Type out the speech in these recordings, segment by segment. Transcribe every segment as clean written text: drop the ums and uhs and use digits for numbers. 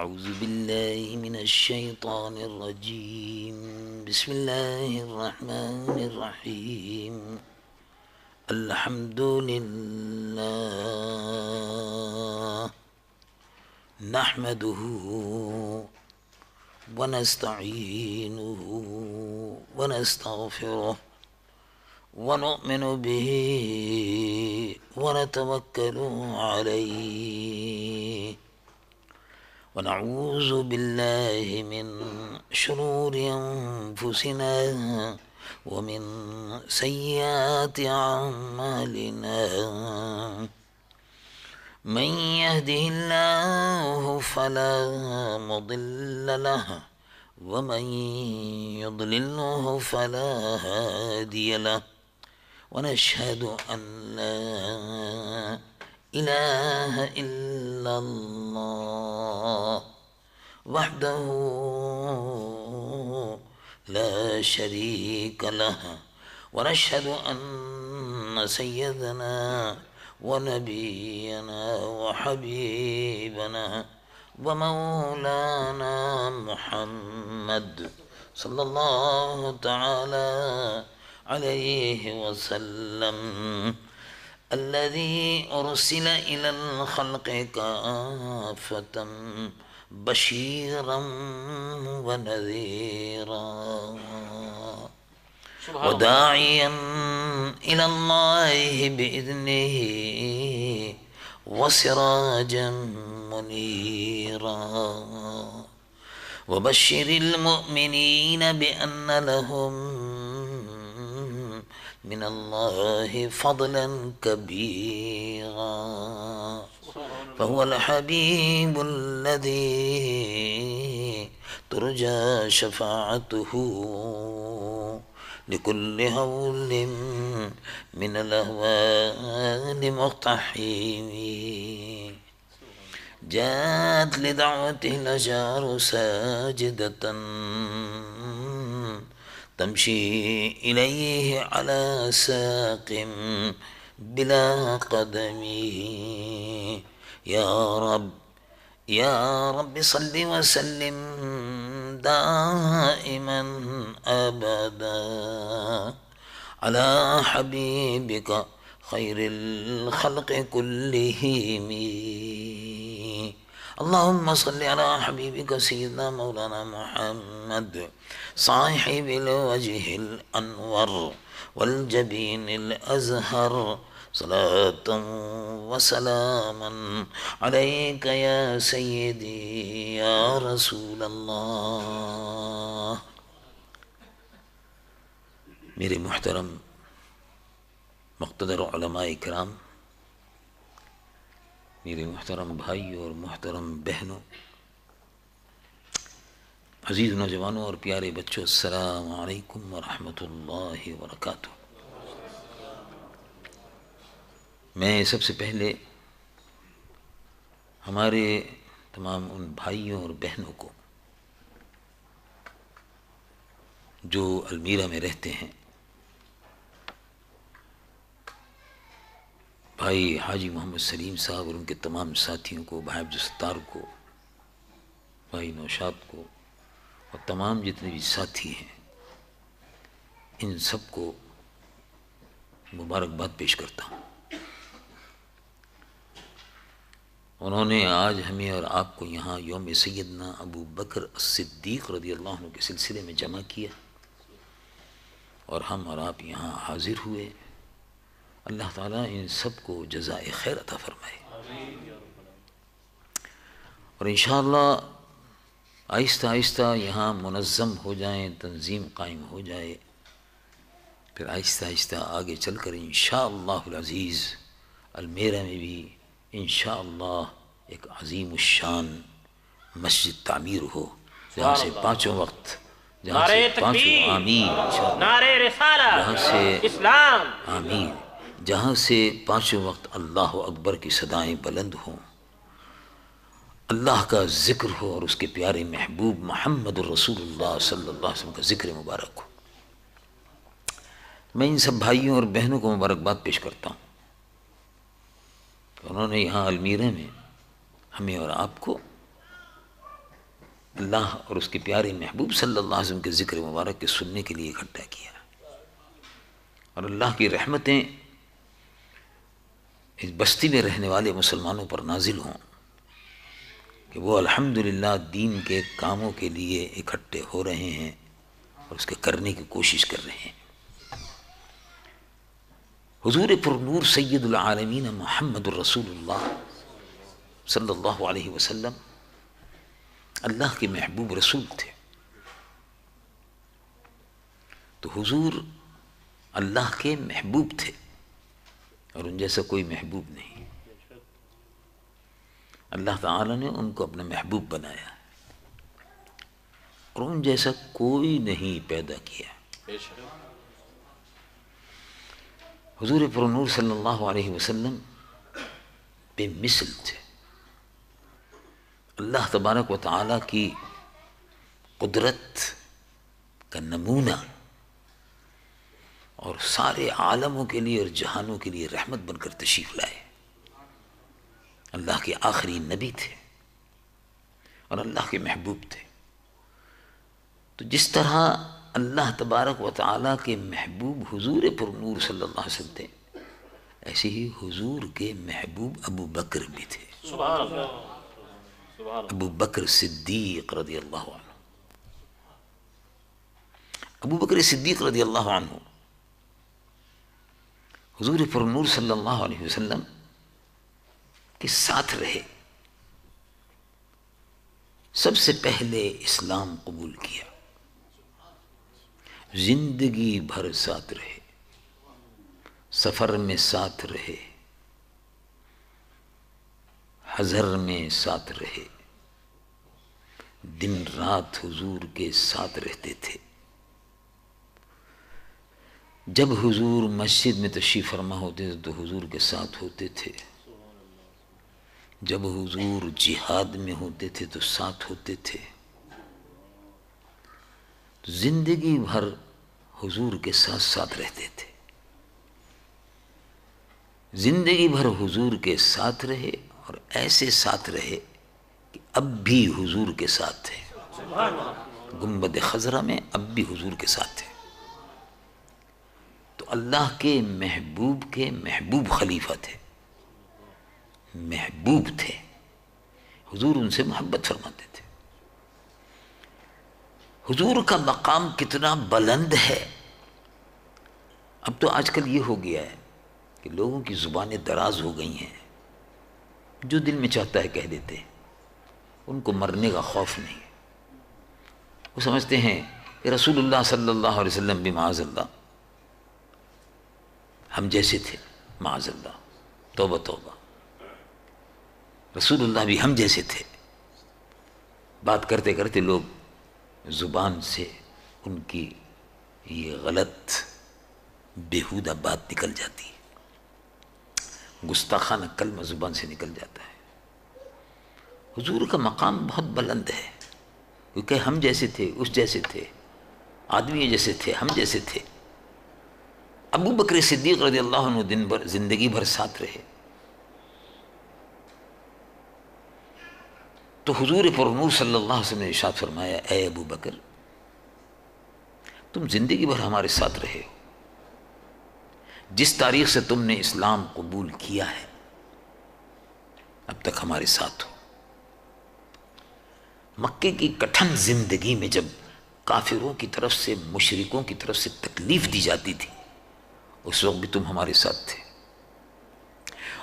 أعوذ بالله من الشيطان الرجيم بسم الله الرحمن الرحيم الحمد لله نحمده ونستعينه ونستغفره ونؤمن به ونتوكل عليه ونعوذ بالله من شرور أنفسنا ومن سيئات أعمالنا من يهده الله فلا مضل له ومن يضلله فلا هادي له ونشهد أن لا إله إلا الله وحده لا شريك له ونشهد أن سيدنا ونبينا وحبيبنا ومولانا محمد صلى الله تعالى عليه وسلم الذي أرسل إلى الخلق كافة بشيرا ونذيرا وداعيا إلى الله بإذنه وسراجا منيرا وبشر المؤمنين بأن لهم من الله فضلا كبيرا فهو الحبيب الذي ترجى شفاعته لكل هول من الأهوال مقتحم جاءت لدعوته الأشجار ساجدة تمشي إليه على ساق بلا قدم يا رب صل وسلم دائما أبدا على حبيبك خير الخلق كلهم اللهم صل على حبيبك سيدنا مولانا محمد صاحب الوجه الأنور والجبين الأزهر صلاة وسلاما عليك يا سيدي يا رسول الله. میرے محترم مقتدر علماء کرام، میرے محترم بھائی اور محترم بہنوں، عزیز نوجوانوں اور پیارے بچوں، السلام علیکم ورحمۃ اللہ وبرکاتہ۔ میں سب سے پہلے ہمارے تمام ان بھائیوں اور بہنوں کو جو المیرا میں رہتے ہیں، بھائی حاجی محمد سلیم صاحب اور ان کے تمام ساتھیوں کو، بھائی عبدالستار کو، بھائی نوشاد کو اور تمام جتنے بھی ساتھی ہیں، ان سب کو مبارکباد پیش کرتا ہوں۔ انہوں نے آج ہمیں اور آپ کو یہاں یوم سیدنا ابو بکر الصدیق رضی اللہ عنہ کے سلسلے میں جمع کیا اور ہم اور آپ یہاں حاضر ہوئے۔ اللہ تعالیٰ ان سب کو جزائے خیر عطا فرمائے، اور انشاءاللہ آہستہ آہستہ یہاں منظم ہو جائیں، تنظیم قائم ہو جائے، پھر آہستہ آہستہ آگے چل کر انشاءاللہ العزیز المیرا میں بھی انشاءاللہ ایک عظیم الشان مسجد تعمیر ہو، جہاں سے پانچوں وقت، جہاں سے پانچوں آمین، نعرہ رسالہ، جہاں سے اسلام، آمین، جہاں سے پانچوں وقت اللہ اکبر کی صدائیں بلند ہوں، اللہ کا ذکر ہو اور اس کے پیارے محبوب محمد الرسول اللہ صلی اللہ علیہ وسلم کا ذکر مبارک ہو۔ میں ان سب بھائیوں اور بہنوں کو مبارکباد پیش کرتا ہوں کہ انہوں نے یہاں المیرا میں ہمیں اور آپ کو اللہ اور اس کے پیارے محبوب صلی اللہ علیہ وسلم کے ذکر مبارک کے سننے کے لیے اکٹھا کیا، اور اللہ کی رحمتیں اس بستی میں رہنے والے مسلمانوں پر نازل ہوں کہ وہ الحمدللہ دین کے کاموں کے لیے اکٹھے ہو رہے ہیں اور اس کے کرنے کی کوشش کر رہے ہیں۔ حضور پر نور سید العالمین محمد الرسول اللہ صلی اللہ علیہ وسلم اللہ کے محبوب رسول تھے، تو حضور اللہ کے محبوب تھے اور ان جیسا کوئی محبوب نہیں۔ اللہ تعالیٰ نے ان کو اپنا محبوب بنایا اور ان جیسا کوئی نہیں پیدا کیا۔ حضور پر نور صلی اللہ علیہ وسلم بے مثل تھے، اللہ تبارک و تعالیٰ کی قدرت کا نمونہ، اور سارے عالموں کے لیے اور جہانوں کے لیے رحمت بن کر تشریف لائے۔ اللہ کے آخری نبی تھے اور اللہ کے محبوب تھے۔ تو جس طرح اللہ تبارک و تعالیٰ کے محبوب حضور پر نور صلی اللہ علیہ وسلم تھے، ایسے ہی حضور کے محبوب ابو بکر بھی تھے، سبحان اللہ، سبحان ابو بکر صدیق رضی اللہ عنہ۔ ابو بکر صدیق رضی اللہ عنہ حضور پر نور صلی اللہ علیہ وسلم کے ساتھ رہے، سب سے پہلے اسلام قبول کیا، زندگی بھر ساتھ رہے، سفر میں ساتھ رہے، حضر میں ساتھ رہے، دن رات حضور کے ساتھ رہتے تھے۔ جب حضور مسجد میں تشریف فرما ہوتے تھے تو حضور کے ساتھ ہوتے تھے، جب حضور جہاد میں ہوتے تھے تو ساتھ ہوتے تھے، تو زندگی بھر حضور کے ساتھ ساتھ رہتے تھے، زندگی بھر حضور کے ساتھ رہے، اور ایسے ساتھ رہے کہ اب بھی حضور کے ساتھ تھے، گنبد خضرا میں اب بھی حضور کے ساتھ تھے۔ تو اللہ کے محبوب خلیفہ تھے، محبوب تھے، حضور ان سے محبت فرماتے تھے۔ حضور کا مقام کتنا بلند ہے۔ اب تو آج کل یہ ہو گیا ہے کہ لوگوں کی زبانیں دراز ہو گئی ہیں، جو دل میں چاہتا ہے کہہ دیتے ہیں، ان کو مرنے کا خوف نہیں ہے۔ وہ سمجھتے ہیں کہ رسول اللہ صلی اللہ علیہ وسلم بھی معاذ اللہ ہم جیسے تھے، معاذ اللہ، توبہ توبہ، رسول اللہ بھی ہم جیسے تھے۔ بات کرتے کرتے لوگ زبان سے ان کی یہ غلط بیہودہ بات نکل جاتی ہے، گستاخانہ کلمہ زبان سے نکل جاتا ہے۔ حضور کا مقام بہت بلند ہے، کیونکہ ہم جیسے تھے، اس جیسے تھے، آدمی جیسے تھے، ہم جیسے تھے۔ ابو بکر صدیق رضی اللہ عنہ دن بھر زندگی بھر ساتھ رہے، تو حضور پر نور صلی اللہ علیہ وسلم نے ارشاد فرمایا، اے ابو بکر، تم زندگی بھر ہمارے ساتھ رہے ہو، جس تاریخ سے تم نے اسلام قبول کیا ہے اب تک ہمارے ساتھ ہو۔ مکے کی کٹھن زندگی میں جب کافروں کی طرف سے، مشرکوں کی طرف سے تکلیف دی جاتی تھی، اس وقت بھی تم ہمارے ساتھ تھے،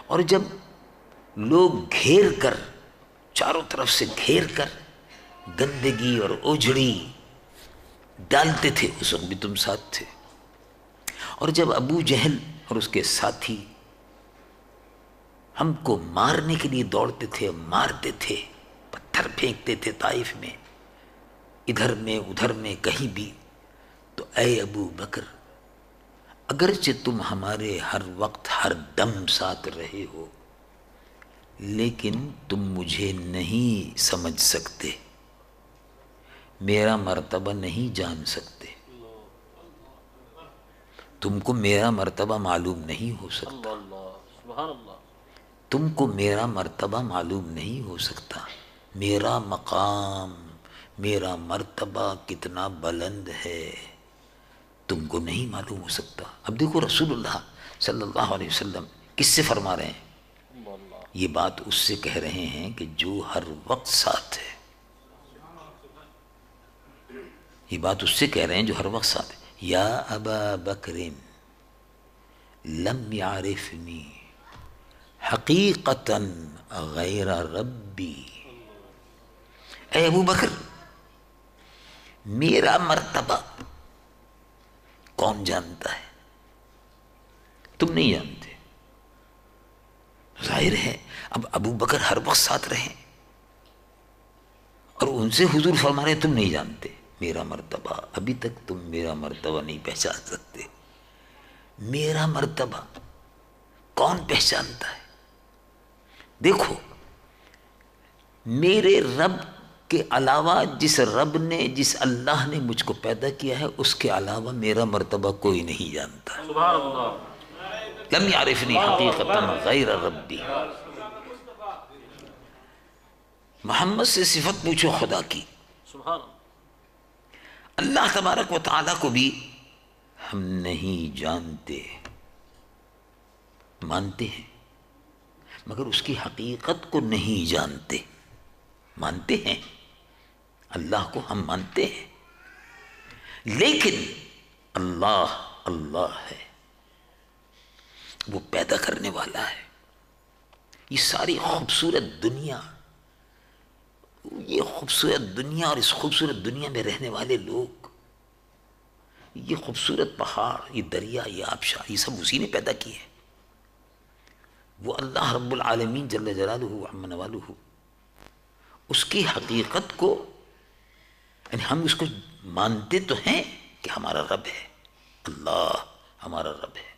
اور جب لوگ گھیر کر، چاروں طرف سے گھیر کر گندگی اور اوجھڑی ڈالتے تھے، اس وقت بھی تم ساتھ تھے، اور جب ابو جہل اور اس کے ساتھی ہم کو مارنے کے لیے دوڑتے تھے، مارتے تھے، پتھر پھینکتے تھے طائف میں، ادھر میں ادھر میں کہیں بھی، تو اے ابو بکر، اگرچہ تم ہمارے ہر وقت ہر دم ساتھ رہے ہو، لیکن تم مجھے نہیں سمجھ سکتے، میرا مرتبہ نہیں جان سکتے، تم کو میرا مرتبہ معلوم نہیں ہو سکتا، سبحان اللہ، تم کو میرا مرتبہ معلوم نہیں ہو سکتا، میرا مقام، میرا مرتبہ کتنا بلند ہے تم کو نہیں معلوم ہو سکتا. اب دیکھو رسول اللہ صلی اللہ علیہ وسلم کس سے فرما رہے ہیں؟ یہ بات اس سے کہہ رہے ہیں کہ جو ہر وقت ساتھ ہے. یہ بات اس سے کہہ رہے ہیں جو ہر وقت ساتھ ہے. یا ابا بکر لم یعرفنی حقیقتا غیر ربی. اے ابو بکر میرا مرتبہ کون جانتا ہے؟ تم نہیں جانتے. ظاہر ہے اب ابو بکر ہر وقت ساتھ رہے اور ان سے حضور فرما رہے تم نہیں جانتے میرا مرتبہ. ابھی تک تم میرا مرتبہ نہیں پہچان سکتے. میرا مرتبہ کون پہچانتا ہے؟ دیکھو میرے رب کے علاوہ جس رب نے جس اللہ نے مجھ کو پیدا کیا ہے اس کے علاوہ میرا مرتبہ کوئی نہیں جانتا. سبحان اللہ. لم یعرفنی حقیقتا غیر ربی. محمد سے صفت پوچھو خدا کی. سبحان اللہ. اللہ تبارک و تعالیٰ کو بھی ہم نہیں جانتے، مانتے ہیں مگر اس کی حقیقت کو نہیں جانتے. مانتے ہیں اللہ کو، ہم مانتے ہیں لیکن اللہ اللہ ہے، وہ پیدا کرنے والا ہے. یہ ساری خوبصورت دنیا، یہ خوبصورت دنیا اور اس خوبصورت دنیا میں رہنے والے لوگ، یہ خوبصورت پہاڑ، یہ دریا، یہ آبشار، یہ سب اسی نے پیدا کیے ہیں. وہ اللہ رب العالمین جل جلالہ عم نوالہ، اس کی حقیقت کو یعنی ہم اس کو مانتے تو ہیں کہ ہمارا رب ہے، اللہ ہمارا رب ہے،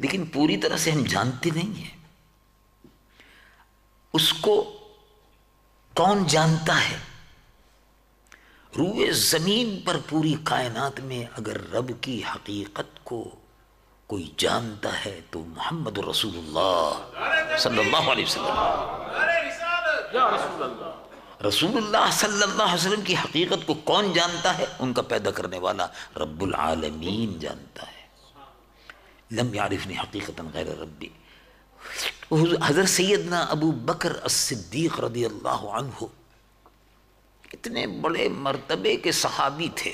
لیکن پوری طرح سے ہم جانتے نہیں ہیں. اس کو کون جانتا ہے؟ روئے زمین پر پوری کائنات میں اگر رب کی حقیقت کو کوئی جانتا ہے تو محمد رسول اللہ صلی اللہ علیہ وسلم. یا رسول اللہ. رسول اللہ صلی اللہ علیہ وسلم کی حقیقت کو کون جانتا ہے؟ ان کا پیدا کرنے والا رب العالمین جانتا ہے. لم یعرفنی حقیقتا غیر ربی. حضرت سیدنا ابو بکر الصدیق رضی اللہ عنہ اتنے بڑے مرتبے کے صحابی تھے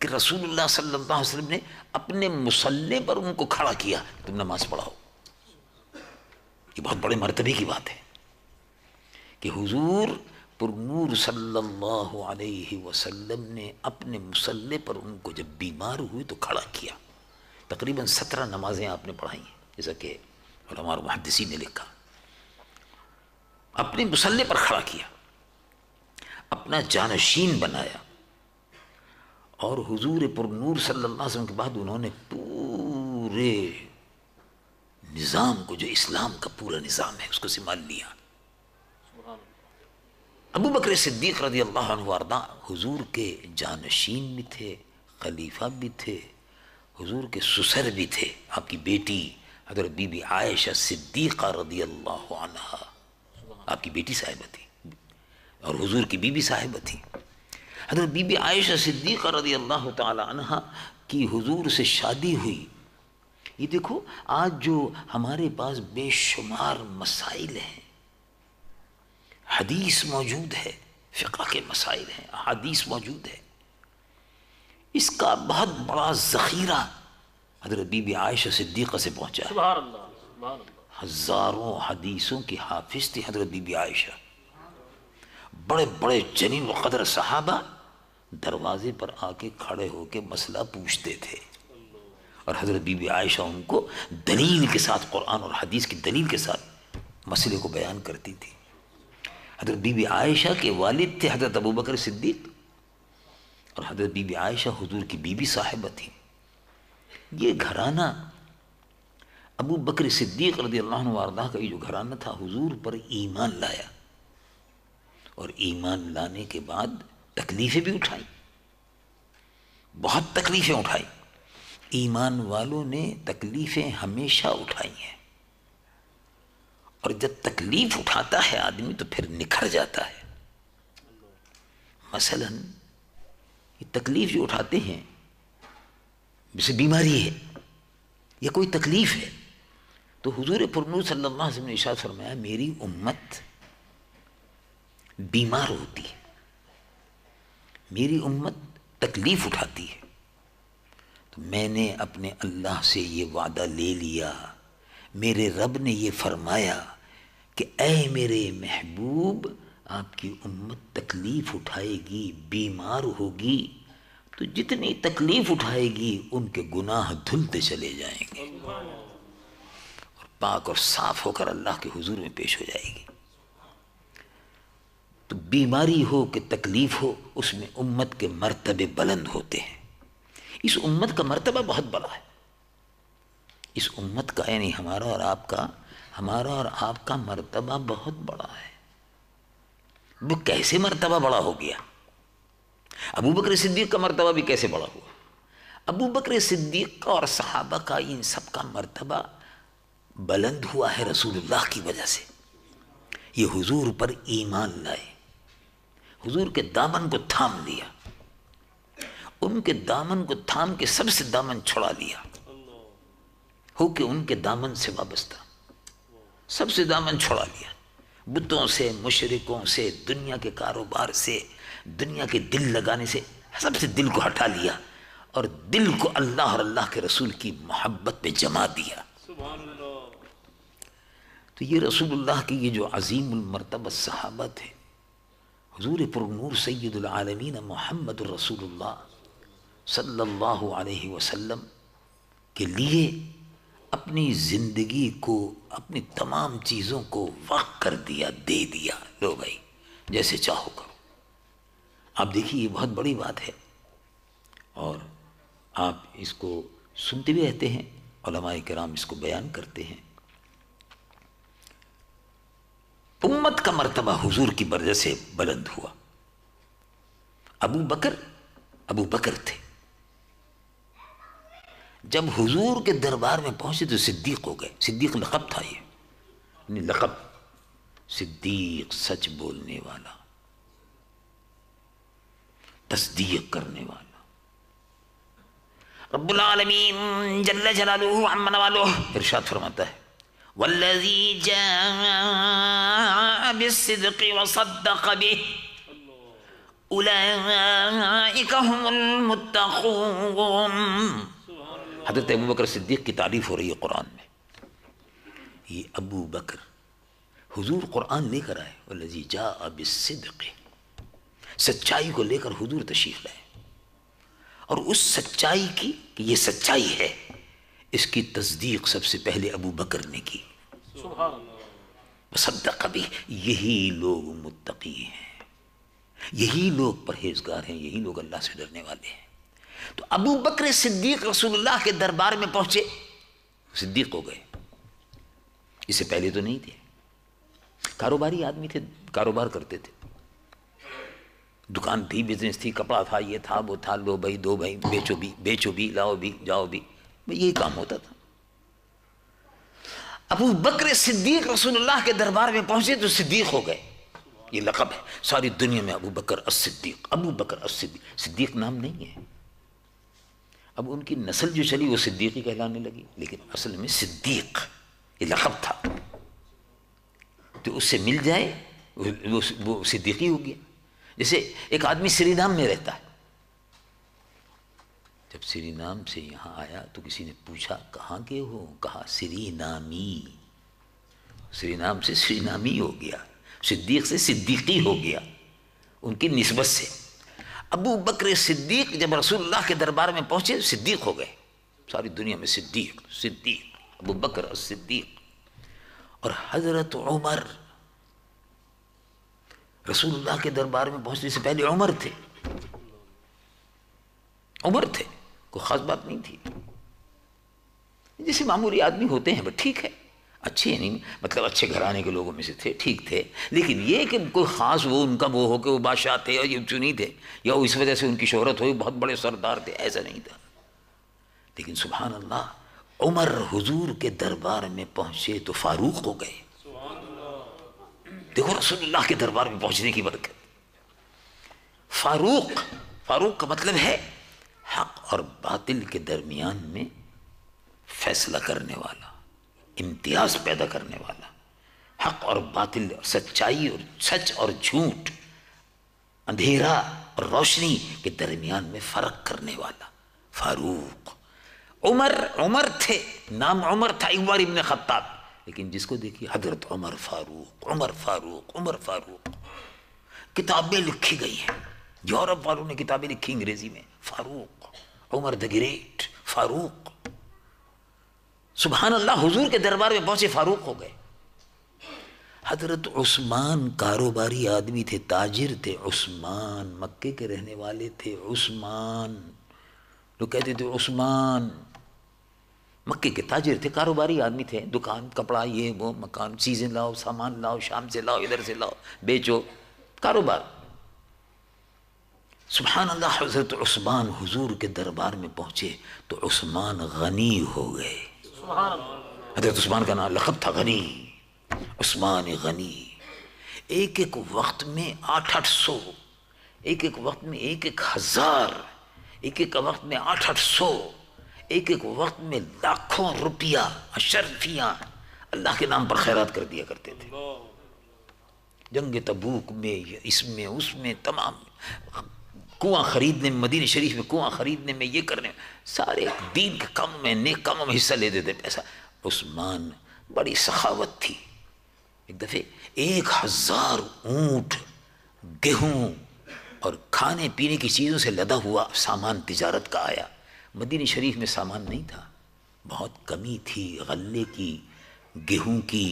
کہ رسول اللہ صلی اللہ علیہ وسلم نے اپنے مصلی پر ان کو کھڑا کیا، تم نماز پڑھاؤ. یہ بہت بڑے مرتبے کی بات ہے کہ حضور پر نور صلی اللہ علیہ وسلم نے اپنے مصلی پر ان کو جب بیمار ہوئی تو کھڑا کیا. تقریباً 17 نمازیں آپ نے پڑھائی ہیں، جیسا کہ علماء اور محدثین نے لکھا. اپنے مصلی پر کھڑا کیا، اپنا جانشین بنایا، اور حضور پر نور صلی اللہ علیہ وسلم کے بعد انہوں نے پورے نظام کو، جو اسلام کا پورا نظام ہے، اس کو سنبھال لیا. ابو بکر صدیق رضی اللہ عنہ وارضا حضور کے جانشین بھی تھے، خلیفہ بھی تھے، حضور کے سسر بھی تھے. آپ کی بیٹی حضرت بی بی عائشہ صدیقہ رضی اللہ عنہا آپ کی بیٹی صاحبہ تھی اور حضور کی بیوی صاحبہ تھی. حضرت بی بی عائشہ صدیقہ رضی اللہ تعالی عنہا کی حضور سے شادی ہوئی. یہ دیکھو آج جو ہمارے پاس بے شمار مسائل ہیں، حدیث موجود ہے، فقہ کے مسائل ہیں، حدیث موجود ہے، اس کا بہت بڑا ذخیرہ حضرت بی بی عائشہ صدیقہ سے پہنچا ہے. سبحان اللہ. سبحان اللہ. ہزاروں حدیثوں کی حافظ تھی حضرت بی بی عائشہ. بڑے بڑے جلیل القدر صحابہ دروازے پر آ کے کھڑے ہو کے مسئلہ پوچھتے تھے اور حضرت بی بی عائشہ ان کو دلیل کے ساتھ، قرآن اور حدیث کی دلیل کے ساتھ مسئلے کو بیان کرتی تھی. حضرت بی بی عائشہ کے والد تھے حضرت ابو بکر صدیق اور حضرت بی بی عائشہ حضور کی بیوی صاحبہ تھی. یہ گھرانہ ابو بکر صدیق رضی اللہ عنہ وارضاہ کا یہ جو گھرانہ تھا، حضور پر ایمان لایا اور ایمان لانے کے بعد تکلیفیں بھی اٹھائیں، بہت تکلیفیں اٹھائیں. ایمان والوں نے تکلیفیں ہمیشہ اٹھائی ہیں، اور جب تکلیف اٹھاتا ہے آدمی تو پھر نکھر جاتا ہے. مثلا یہ تکلیف جو اٹھاتے ہیں، جیسے بیماری ہے یا کوئی تکلیف ہے، تو حضور پرنور صلی اللہ علیہ وسلم نے ارشاد فرمایا میری امت بیمار ہوتی ہے، میری امت تکلیف اٹھاتی ہے، تو میں نے اپنے اللہ سے یہ وعدہ لے لیا، میرے رب نے یہ فرمایا کہ اے میرے محبوب آپ کی امت تکلیف اٹھائے گی، بیمار ہوگی، تو جتنی تکلیف اٹھائے گی ان کے گناہ دھلتے چلے جائیں گے اور پاک اور صاف ہو کر اللہ کے حضور میں پیش ہو جائے گی۔ تو بیماری ہو کہ تکلیف ہو، اس میں امت کے مرتبے بلند ہوتے ہیں۔ اس امت کا مرتبہ بہت بڑا ہے، اس امت کا یعنی ہمارا اور آپ کا مرتبہ بہت بڑا ہے۔ وہ کیسے مرتبہ بڑا ہو گیا؟ ابو بکر صدیق کا مرتبہ بھی کیسے بڑا ہوا؟ ابو بکر صدیق کا اور صحابہ کا ان سب کا مرتبہ بلند ہوا ہے رسول اللہ کی وجہ سے۔ یہ حضور پر ایمان لائے، حضور کے دامن کو تھام لیا، ان کے دامن کو تھام کے سب سے دامن چھڑا لیا، ہو کہ ان کے دامن سے وابستہ، سب سے دامن چھڑا لیا، بتوں سے، مشرکوں سے، دنیا کے کاروبار سے، دنیا کے دل لگانے سے، سب سے دل کو ہٹا لیا اور دل کو اللہ اور اللہ کے رسول کی محبت پہ جما دیا۔ تو یہ رسول اللہ کی یہ جو عظیم المرتبہ صحابہ تھے، حضور پر نور سید العالمین محمد الرسول اللہ صلی اللہ علیہ وسلم کے لیے اپنی زندگی کو، اپنی تمام چیزوں کو وقف کر دیا، دے دیا، لو بھائی جیسے چاہو کرو۔ آپ دیکھیے یہ بہت بڑی بات ہے، اور آپ اس کو سنتے بھی رہتے ہیں، علماء کرام اس کو بیان کرتے ہیں۔ امت کا مرتبہ حضور کی وجہ سے بلند ہوا۔ ابو بکر تھے، جب حضور کے دربار میں پہنچے تو صدیق ہو گئے۔ صدیق لقب تھا، یہ لقب، صدیق سچ بولنے والا، تصدیق کرنے والا۔ رب العالمین جل جلالہ عم نوالہ ارشاد فرماتا ہے والذی جاء بالصدق وصدق به اولئک هم المتقون۔ حضرت ابو بکر صدیق کی تعریف ہو رہی ہے قرآن میں۔ یہ ابو بکر، حضور قرآن لے کر آئے، والذی جاء بالصدق، سچائی کو لے کر حضور تشریف لائے، اور اس سچائی کی کہ یہ سچائی ہے، اس کی تصدیق سب سے پہلے ابو بکر نے کی۔ سبحان اللہ۔ صدق بھی، یہی لوگ متقی ہیں، یہی لوگ پرہیزگار ہیں، یہی لوگ اللہ سے ڈرنے والے ہیں۔ تو ابو بکر صدیق رسول اللہ کے دربار میں پہنچے، صدیق ہو گئے۔ اس سے پہلے تو نہیں تھے، کاروباری آدمی تھے، کاروبار کرتے تھے، دکان تھی، بزنس تھی، کپڑا تھا، یہ تھا وہ تھا، لو بھائی دو بھائی، بیچو بھی، لاؤ بھی، جاؤ بھی، یہی کام ہوتا تھا۔ ابو بکر صدیق رسول اللہ کے دربار میں پہنچے تو صدیق ہو گئے، یہ لقب ہے۔ ساری دنیا میں ابو بکر الصدیق، ابو بکر الصدیق، صدیق نام نہیں ہے۔ اب ان کی نسل جو چلی وہ صدیقی کہلانے لگی، لیکن اصل میں صدیق یہ لقب تھا، تو اس سے مل جائے وہ صدیقی ہو گیا۔ جیسے ایک آدمی سری نام میں رہتا ہے، جب سری نام سے یہاں آیا تو کسی نے پوچھا کہاں کے ہو؟ کہا سری نامی، سری نام سے سری نامی ہو گیا، صدیق سے صدیقی ہو گیا ان کی نسبت سے۔ ابو بکر صدیق جب رسول اللہ کے دربار میں پہنچے صدیق ہو گئے، ساری دنیا میں صدیق صدیق، ابو بکر الصدیق۔ اور حضرت عمر رسول اللہ کے دربار میں پہنچنے سے پہلے عمر تھے، کوئی خاص بات نہیں تھی، جیسے معمولی آدمی ہوتے ہیں، بس ٹھیک ہے، اچھے نہیں مطلب اچھے گھرانے کے لوگوں میں سے تھے، ٹھیک تھے، لیکن یہ کہ کوئی خاص وہ ان کا وہ ہو کہ وہ بادشاہ تھے اور یہ نہیں تھے، یا اس وجہ سے ان کی شہرت ہوئی بہت بڑے سردار تھے، ایسا نہیں تھا۔ لیکن سبحان اللہ، عمر حضور کے دربار میں پہنچے تو فاروق ہو گئے۔ دیکھو رسول اللہ کے دربار میں پہنچنے کی برکت۔ فاروق، فاروق کا مطلب ہے حق اور باطل کے درمیان میں فیصلہ کرنے والا، امتیاز پیدا کرنے والا، حق اور باطل، سچائی اور سچ اور جھوٹ، اندھیرا اور روشنی کے درمیان میں فرق کرنے والا فاروق۔ عمر، عمر تھے، نام عمر تھا عمر ابن خطاب، لیکن جس کو دیکھیے حضرت عمر فاروق، عمر فاروق، عمر فاروق۔ کتابیں لکھی گئی ہیں، یورپ والوں نے کتابیں لکھی انگریزی میں، فاروق، عمر دا گریٹ، فاروق۔ سبحان اللہ، حضور کے دربار میں پہنچے فاروق ہو گئے۔ حضرت عثمان کاروباری آدمی تھے، تاجر تھے، عثمان مکے کے رہنے والے تھے، عثمان، لوگ کہتے تھے عثمان، مکے کے تاجر تھے، کاروباری آدمی تھے، دکان، کپڑا، یہ وہ، مکان، چیزیں لاؤ، سامان لاؤ، شام سے لاؤ، ادھر سے لاؤ، بیچو، کاروبار۔ سبحان اللہ، حضرت عثمان حضور کے دربار میں پہنچے تو عثمان غنی ہو گئے۔ حضرت عثمان کا نام لقب تھا غنی، عثمان غنی۔ ایک ایک وقت میں 800، ایک ایک وقت میں 1000، ایک ایک وقت میں 800، ایک ایک وقت میں لاکھوں روپیہ اشرفیاں اللہ کے نام پر خیرات کر دیا کرتے تھے۔ جنگ تبوک میں، اس میں، اس میں، تمام کنواں خریدنے میں، مدینہ شریف میں کنواں خریدنے میں، یہ کرنے میں، سارے دین کے کام میں، نیک کاموں میں حصہ لیتے تھے پیسہ۔ عثمان بڑی سخاوت تھی۔ ایک دفعہ 1000 اونٹ گیہوں اور کھانے پینے کی چیزوں سے لدا ہوا سامان تجارت کا آیا۔ مدینہ شریف میں سامان نہیں تھا، بہت کمی تھی، غلے کی، گیہوں کی،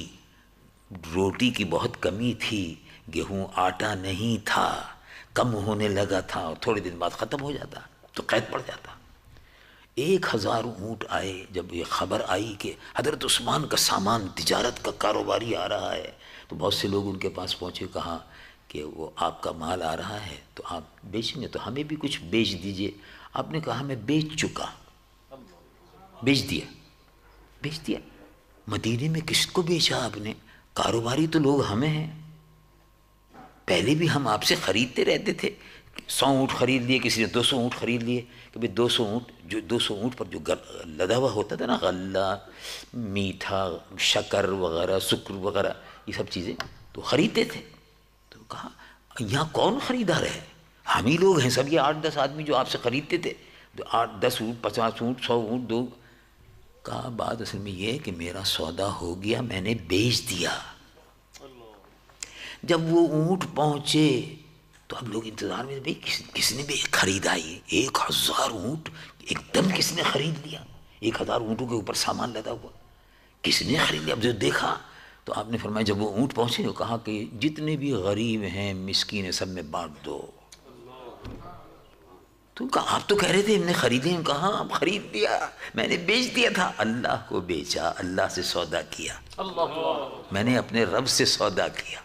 روٹی کی بہت کمی تھی، گیہوں آٹا نہیں تھا، کم ہونے لگا تھا، اور تھوڑے دن بعد ختم ہو جاتا تو قید پڑ جاتا۔ 1000 اونٹ آئے۔ جب یہ خبر آئی کہ حضرت عثمان کا سامان تجارت کا کاروباری آ رہا ہے تو بہت سے لوگ ان کے پاس پہنچے، کہا کہ وہ آپ کا مال آ رہا ہے تو آپ بیچیں گے تو ہمیں بھی کچھ بیچ دیجئے۔ آپ نے کہا میں بیچ چکا، بیچ دیا، بیچ دیا۔ مدینے میں کس کو بیچا آپ نے؟ کاروباری تو لوگ ہمیں ہیں، پہلے بھی ہم آپ سے خریدتے رہتے تھے، 100 اونٹ خرید لیے، کسی نے 200 اونٹ خرید لیے، کہ بھئی 200 اونٹ، جو 200 اونٹ پر جو لدا ہوا ہوتا تھا نا، غلہ، میٹھا، شکر وغیرہ، سکر وغیرہ، یہ سب چیزیں تو خریدتے تھے۔ تو کہا یہاں کون خریدار ہے؟ ہم ہی لوگ ہیں سب، یہ 8-10 آدمی جو آپ سے خریدتے تھے، 8-10 اونٹ، 50 اونٹ، 100 اونٹ دو۔ کہا بات اصل میں یہ ہے کہ میرا سودا ہو گیا، میں نے بیچ دیا۔ جب وہ اونٹ پہنچے تو اب لوگ انتظار میں، بھئی کس نے بھی خریدا؟ یہ 1000 اونٹ ایک دم کس نے خرید لیا؟ 1000 اونٹوں کے اوپر سامان لدا ہوا، کس نے خرید لیا؟ اب جو دیکھا تو آپ نے فرمایا، جب وہ اونٹ پہنچے تو کہا کہ جتنے بھی غریب ہیں، مسکین ہیں، سب میں بانٹ دو۔ تو کہا آپ تو کہہ رہے تھے ہم نے خریدے ہیں۔ کہا ہاں خرید لیا، میں نے بیچ دیا تھا۔ اللہ کو بیچا، اللہ سے سودا کیا، میں نے اپنے رب سے سودا کیا،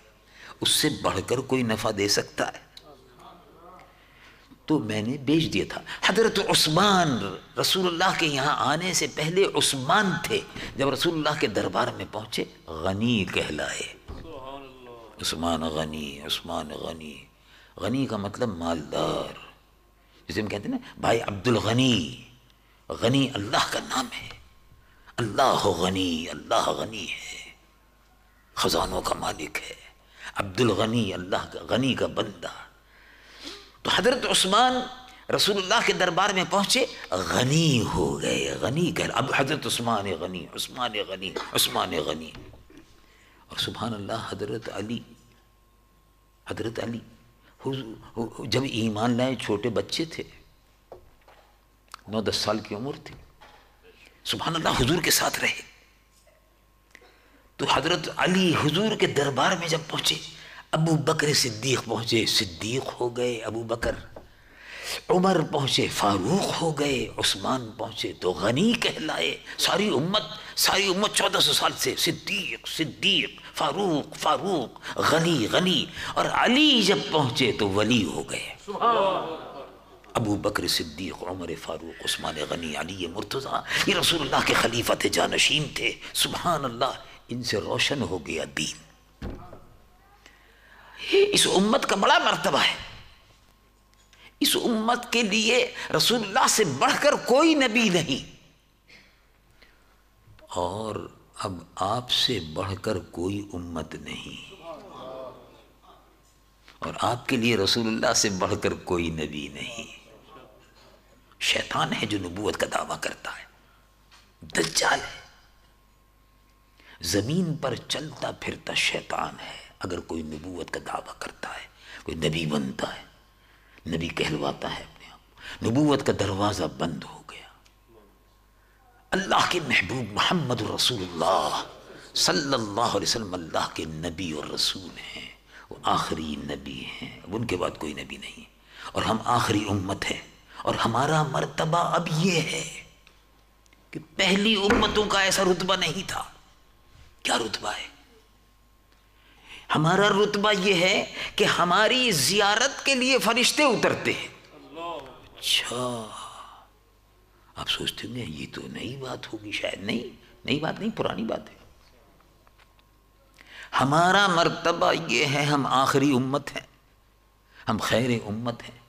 اس سے بڑھ کر کوئی نفع دے سکتا ہے؟ تو میں نے بیچ دیا تھا۔ حضرت عثمان رسول اللہ کے یہاں آنے سے پہلے عثمان تھے، جب رسول اللہ کے دربار میں پہنچے غنی کہلائے۔ عثمان غنی، عثمان غنی، غنی کا مطلب مالدار، جسے ہم کہتے ہیں نا بھائی عبد الغنی، غنی اللہ کا نام ہے، اللہ غنی، اللہ غنی ہے، خزانوں کا مالک ہے، عبد الغنی، اللہ کا غنی کا بندہ۔ تو حضرت عثمان رسول اللہ کے دربار میں پہنچے، غنی ہو گئے، غنی کہہ، اب حضرت عثمان غنی، عثمان غنی، عثمان غنی۔ اور سبحان اللہ، حضرت علی جب ایمان لائے چھوٹے بچے تھے، 9-10 سال کی عمر تھی، سبحان اللہ حضور کے ساتھ رہے۔ تو حضرت علی حضور کے دربار میں جب پہنچے، ابو بکر صدیق پہنچے، صدیق ہو گئے ابو بکر، عمر پہنچے فاروق ہو گئے، عثمان پہنچے تو غنی کہلائے۔ ساری امت 1400 سال سے صدیق صدیق، فاروق فاروق، غنی غنی، اور علی جب پہنچے تو ولی ہو گئے۔ ابو بکر صدیق، عمر فاروق، عثمان غنی، علی مرتضی، یہ رسول اللہ کے خلیفہ تھے، جانشین تھے۔ سبحان اللہ، ان سے روشن ہو گیا دین۔ اس امت کا بڑا مرتبہ ہے، اس امت کے لیے رسول اللہ سے بڑھ کر کوئی نبی نہیں، اور اب آپ سے بڑھ کر کوئی امت نہیں، اور آپ کے لیے رسول اللہ سے بڑھ کر کوئی نبی نہیں۔ شیطان ہے جو نبوت کا دعویٰ کرتا ہے، دجال ہے، زمین پر چلتا پھرتا شیطان ہے۔ اگر کوئی نبوت کا دعویٰ کرتا ہے، کوئی نبی بنتا ہے، نبی کہلواتا ہے اپنے آپ، نبوت کا دروازہ بند ہو گیا۔ اللہ کے محبوب محمد رسول اللہ صلی اللہ علیہ وسلم اللہ کے نبی اور رسول ہیں، وہ آخری نبی ہیں، اب ان کے بعد کوئی نبی نہیں، اور ہم آخری امت ہیں، اور ہمارا مرتبہ اب یہ ہے کہ پہلی امتوں کا ایسا رتبہ نہیں تھا۔ کیا رتبہ ہے؟ ہمارا رتبہ یہ ہے کہ ہماری زیارت کے لیے فرشتے اترتے ہیں۔ اچھا، آپ سوچتے ہوں گے یہ تو نئی بات ہوگی، شاید نہیں، نئی بات نہیں، پرانی بات ہے۔ ہمارا مرتبہ یہ ہے، ہم آخری امت ہیں، ہم خیر امت ہیں۔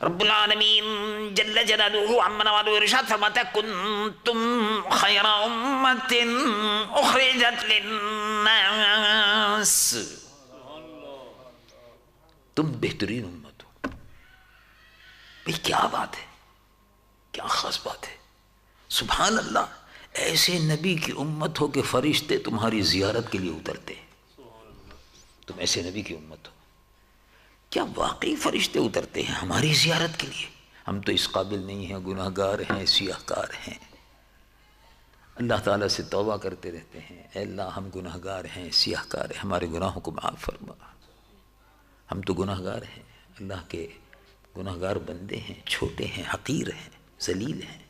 رب العالمین جل جلالہ عما والہ ارشاد فرماتا ہے کنتم خیر امت اخرجت للناس، تم بہترین امت ہو۔ بھئی کیا بات ہے، کیا خاص بات ہے، سبحان اللہ، ایسے نبی کی امت ہو کہ فرشتے تمہاری زیارت کے لیے اترتے ہیں، تم ایسے نبی کی امت ہو۔ کیا واقعی فرشتے اترتے ہیں ہماری زیارت کے لیے؟ ہم تو اس قابل نہیں ہیں، گناہ گار ہیں، سیاہ کار ہیں، اللہ تعالیٰ سے توبہ کرتے رہتے ہیں، اے اللہ ہم گناہ گار ہیں، سیاہ کار ہیں، ہمارے گناہوں کو معاف فرما۔ ہم تو گناہ گار ہیں، اللہ کے گناہ گار بندے ہیں، چھوٹے ہیں، حقیر ہیں، ذلیل ہیں،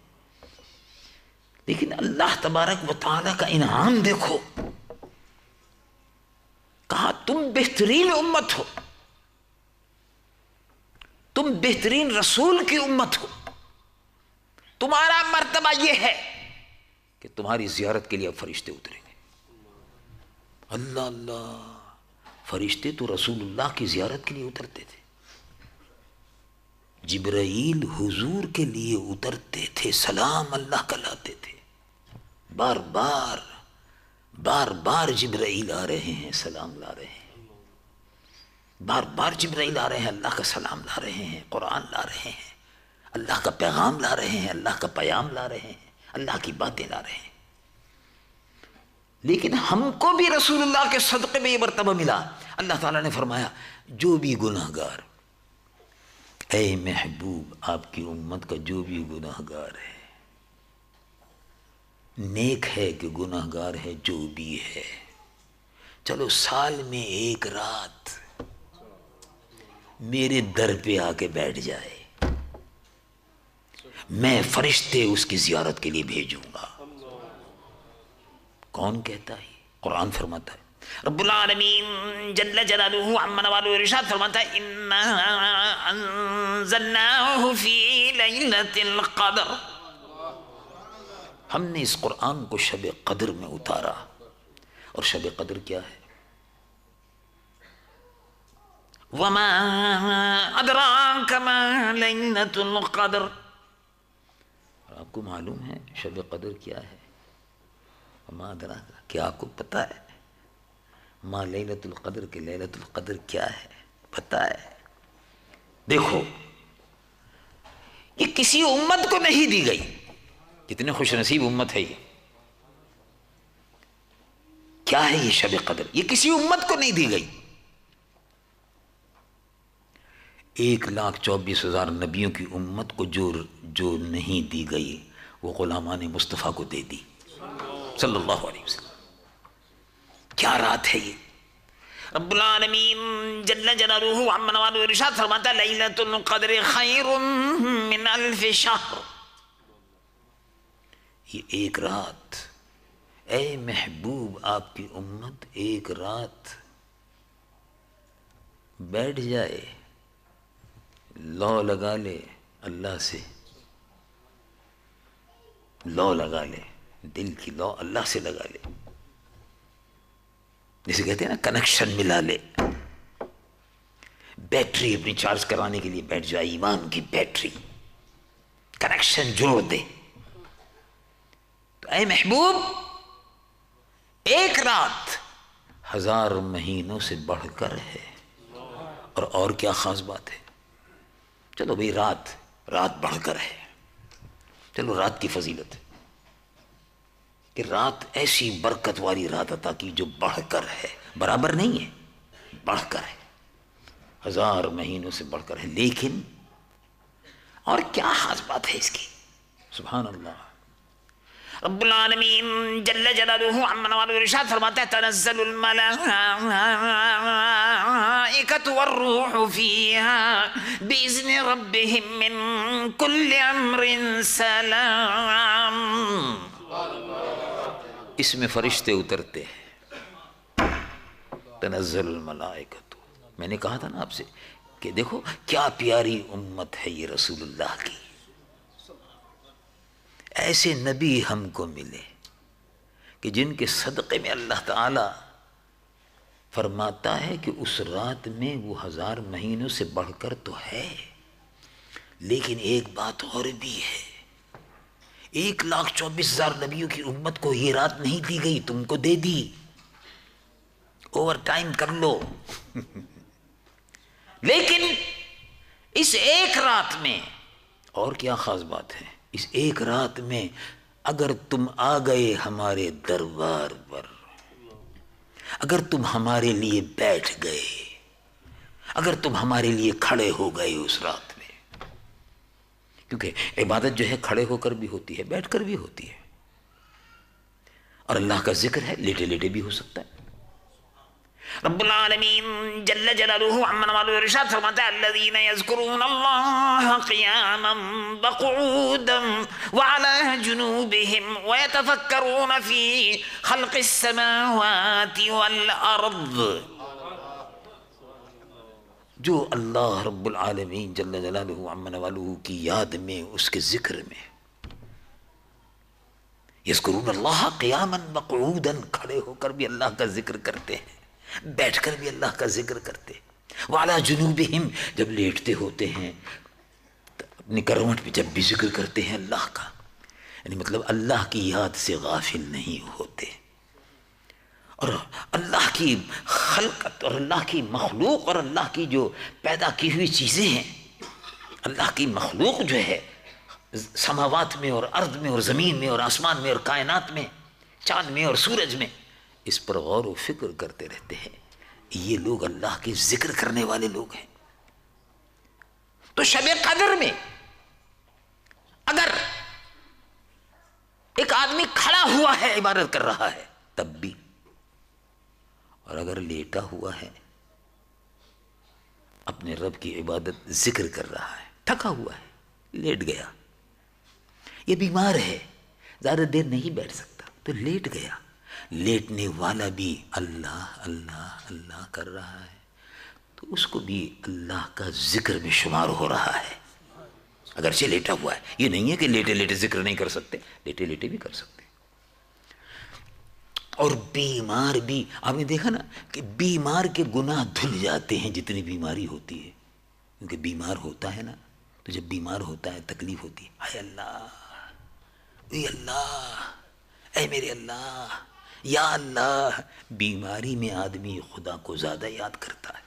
لیکن اللہ تبارک و تعالیٰ کا انعام دیکھو، کہا تم بہترین امت ہو، تم بہترین رسول کی امت ہو، تمہارا مرتبہ یہ ہے کہ تمہاری زیارت کے لیے اب فرشتے اتریں گے۔ اللہ اللہ، فرشتے تو رسول اللہ کی زیارت کے لیے اترتے تھے، جبرائیل حضور کے لیے اترتے تھے، سلام اللہ کا لاتے تھے، بار بار بار بار جبرائیل آ رہے ہیں، سلام لا رہے ہیں، بار بار جبرائیل آ رہے ہیں، اللہ کا سلام لا رہے ہیں، قرآن لا رہے ہیں، اللہ کا پیغام لا رہے ہیں، اللہ کا پیام لا رہے ہیں، اللہ کی باتیں لا رہے ہیں۔ لیکن ہم کو بھی رسول اللہ کے صدقے میں یہ مرتبہ ملا۔ اللہ تعالیٰ نے فرمایا جو بھی گناہ گار، اے محبوب آپ کی امت کا جو بھی گناہ گار ہے، نیک ہے کہ گناہ گار ہے، جو بھی ہے، چلو سال میں ایک رات میرے در پہ آ کے بیٹھ جائے، میں فرشتے اس کی زیارت کے لیے بھیجوں گا۔ کون کہتا ہے؟ قرآن فرماتا ہے، رب العالمین جل جلالہ عما والہ ارشاد فرماتا ہے انا انزلناہ فی لیلۃ القدر، ہم نے اس قرآن کو شب قدر میں اتارا، اور شب قدر کیا ہے؟ وما ادراک ما لیلۃ القدر، اور آپ کو معلوم ہے شب قدر کیا ہے؟ وما ادراک، کیا آپ کو پتہ ہے ما لیلۃ القدر کہ لیلۃ القدر کیا ہے؟ پتہ ہے؟ دیکھو یہ کسی امت کو نہیں دی گئی، کتنے خوش نصیب امت ہے یہ، کیا ہے یہ شب قدر؟ یہ کسی امت کو نہیں دی گئی، 1,24,000 نبیوں کی امت کو جو نہیں دی گئی وہ غلامان مصطفیٰ کو دے دی صلی اللہ علیہ وسلم۔ کیا رات ہے یہ؟ رب العالمین جل جلالہ عما والہ ارشاد فرماتا ہے لیلۃ القدر خیر من الف شہر، یہ ایک رات، اے محبوب آپ کی امت ایک رات بیٹھ جائے، لو لگا لے اللہ سے، لو لگا لے، دل کی لو اللہ سے لگا لے، جسے کہتے ہیں نا کنیکشن ملا لے، بیٹری اپنی چارج کرانے کے لیے بیٹھ جائے، ایمان کی بیٹری، کنیکشن جوڑ دے. تو اے محبوب، ایک رات 1000 مہینوں سے بڑھ کر ہے. اور کیا خاص بات ہے؟ چلو بھئی رات بڑھ کر ہے. چلو رات کی فضیلت ہے کہ رات ایسی برکت والی رات عطا کی جو بڑھ کر ہے، برابر نہیں ہے، بڑھ کر ہے، 1000 مہینوں سے بڑھ کر ہے. لیکن اور کیا خاص بات ہے اس کی؟ سبحان اللہ. رب العالمین جل جلالہ عما نوالہ ارشاد فرماتا ہے تنزل الملائکۃ والروح فیہا باذن ربہم من کل امر سلام. اس میں فرشتے اترتے ہیں. تنزل الملائکۃ. میں نے کہا تھا نا آپ سے کہ دیکھو کیا پیاری امت ہے یہ رسول اللہ کی. ایسے نبی ہم کو ملے کہ جن کے صدقے میں اللہ تعالی فرماتا ہے کہ اس رات میں وہ 1000 مہینوں سے بڑھ کر تو ہے، لیکن ایک بات اور بھی ہے. 1,24,000 نبیوں کی امت کو یہ رات نہیں دی گئی، تم کو دے دی. اوور ٹائم کر لو. لیکن اس ایک رات میں اور کیا خاص بات ہے؟ اس ایک رات میں اگر تم آ گئے ہمارے دربار پر، اگر تم ہمارے لیے بیٹھ گئے، اگر تم ہمارے لیے کھڑے ہو گئے اس رات میں، کیونکہ عبادت جو ہے کھڑے ہو کر بھی ہوتی ہے، بیٹھ کر بھی ہوتی ہے، اور اللہ کا ذکر ہے لیٹے لیٹے بھی ہو سکتا ہے. رب العالمین جل جلالہ عما نوالہ ارشاد فرماتا ہے الذین یذکرون اللہ قیاما وقعودا وعلی جنوبہم ویتفکرون فی خلق السماوات والارض. جو اللہ رب العالمین جل جلالہ عما نوالہ کی یاد میں، اس کے ذکر میں، یذکرون اللہ قیاما وقعودا، کھڑے ہو کر بھی اللہ کا ذکر کرتے ہیں، بیٹھ کر بھی اللہ کا ذکر کرتے. وعلی جنوبہم، جب لیٹتے ہوتے ہیں اپنی کروٹ پہ جب بھی ذکر کرتے ہیں اللہ کا، یعنی مطلب اللہ کی یاد سے غافل نہیں ہوتے. اور اللہ کی خلقت اور اللہ کی مخلوق اور اللہ کی جو پیدا کی ہوئی چیزیں ہیں، اللہ کی مخلوق جو ہے سماوات میں اور ارض میں اور زمین میں اور آسمان میں اور کائنات میں، چاند میں اور سورج میں، اس پر غور و فکر کرتے رہتے ہیں. یہ لوگ اللہ کے ذکر کرنے والے لوگ ہیں. تو شب قدر میں اگر ایک آدمی کھڑا ہوا ہے عبادت کر رہا ہے تب بھی، اور اگر لیٹا ہوا ہے اپنے رب کی عبادت ذکر کر رہا ہے، تھکا ہوا ہے، لیٹ گیا، یہ بیمار ہے، زیادہ دیر نہیں بیٹھ سکتا تو لیٹ گیا، لیٹنے والا بھی اللہ اللہ اللہ کر رہا ہے، تو اس کو بھی اللہ کا ذکر میں شمار ہو رہا ہے اگرچہ لیٹا ہوا ہے. یہ نہیں ہے کہ لیٹے لیٹے ذکر نہیں کر سکتے، لیٹے لیٹے بھی کر سکتے. اور بیمار بھی، آپ نے دیکھا نا کہ بیمار کے گناہ دھل جاتے ہیں جتنی بیماری ہوتی ہے، کیونکہ بیمار ہوتا ہے نا، تو جب بیمار ہوتا ہے تکلیف ہوتی ہے، اے اللہ، اے اللہ، اے میرے اللہ، یا اللہ. بیماری میں آدمی خدا کو زیادہ یاد کرتا ہے،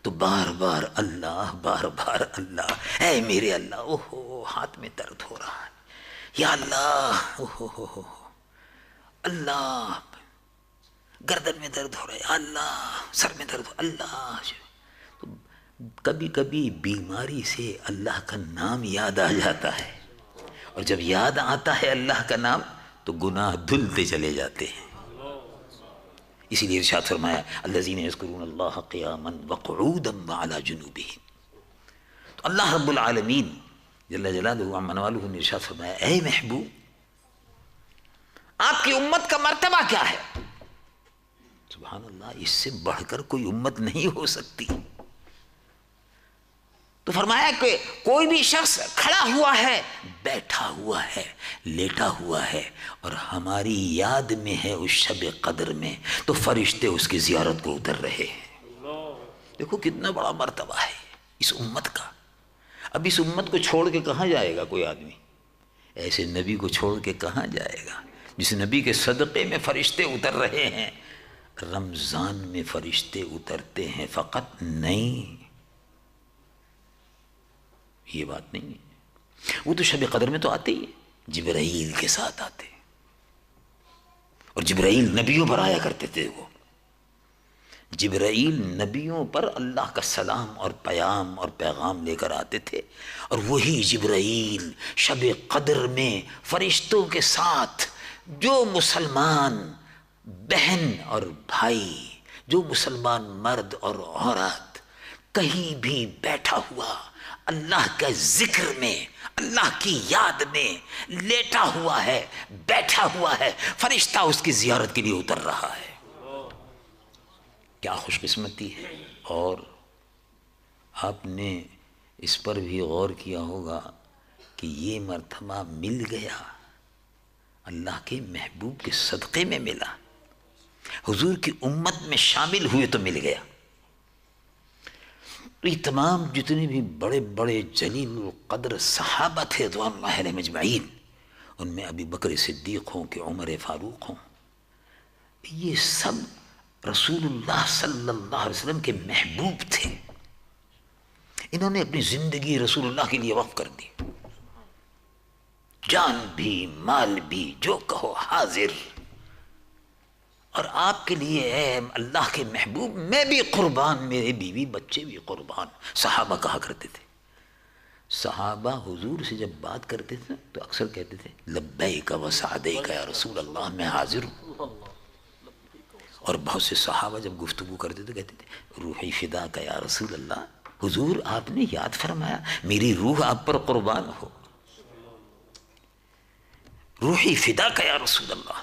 تو بار بار اللہ، بار بار اللہ، اے میرے اللہ، اوہو ہاتھ میں درد ہو رہا ہے، یا اللہ، اوہو اللہ، گردن میں درد ہو رہا ہے، اللہ، سر میں درد ہو، اللہ. تو کبھی کبھی بیماری سے اللہ کا نام یاد آ جاتا ہے، اور جب یاد آتا ہے اللہ کا نام تو گناہ دھلتے چلے جاتے ہیں. اسی لیے ارشاد فرمایا الذین یذکرون اللہ قیاما وقعودا وعلی جنوبہم. تو اللہ رب العالمین جل جلالہ عما نوالہ نے ارشاد فرمایا اے محبوب، آپ کی امت کا مرتبہ کیا ہے؟ سبحان اللہ، اس سے بڑھ کر کوئی امت نہیں ہو سکتی. تو فرمایا کہ کوئی بھی شخص کھڑا ہوا ہے، بیٹھا ہوا ہے، لیٹا ہوا ہے، اور ہماری یاد میں ہے اس شب قدر میں، تو فرشتے اس کی زیارت کو اتر رہے ہیں. دیکھو کتنا بڑا مرتبہ ہے اس امت کا. اب اس امت کو چھوڑ کے کہاں جائے گا کوئی آدمی؟ ایسے نبی کو چھوڑ کے کہاں جائے گا جس نبی کے صدقے میں فرشتے اتر رہے ہیں؟ رمضان میں فرشتے اترتے ہیں فقط نہیں، یہ بات نہیں ہے. وہ تو شب قدر میں تو آتے ہی ہیں، جبرائیل کے ساتھ آتے، اور جبرائیل نبیوں پر آیا کرتے تھے. وہ جبرائیل نبیوں پر اللہ کا سلام اور پیام اور پیغام لے کر آتے تھے، اور وہی جبرائیل شب قدر میں فرشتوں کے ساتھ جو مسلمان بہن اور بھائی، جو مسلمان مرد اور عورت کہیں بھی بیٹھا ہوا اللہ کے ذکر میں، اللہ کی یاد میں لیٹا ہوا ہے، بیٹھا ہوا ہے، فرشتہ اس کی زیارت کے لیے اتر رہا ہے. کیا خوش قسمتی ہے. اور آپ نے اس پر بھی غور کیا ہوگا کہ یہ مرتبہ مل گیا اللہ کے محبوب کے صدقے میں ملا، حضور کی امت میں شامل ہوئے تو مل گیا. یہ تمام جتنے بھی بڑے بڑے جلیل القدر صحابہ تھے رضوان اللہ علیہم اجمعین، ان میں ابی بکر صدیق ہوں کہ عمر فاروق ہوں، یہ سب رسول اللہ صلی اللہ علیہ وسلم کے محبوب تھے. انہوں نے اپنی زندگی رسول اللہ کے لیے وقف کر دی، جان بھی مال بھی جو کہو حاضر. اور آپ کے لیے اے اللہ کے محبوب میں بھی قربان، میرے بیوی بچے بھی قربان. صحابہ کہا کرتے تھے، صحابہ حضور سے جب بات کرتے تھے تو اکثر کہتے تھے لبیک و سعدیک یا رسول اللہ، میں حاضر ہوں. اور بہت سے صحابہ جب گفتگو کرتے تو کہتے تھے روحی فدا کا یا رسول اللہ، حضور آپ نے یاد فرمایا میری روح آپ پر قربان ہو، روحی فدا کا یا رسول اللہ.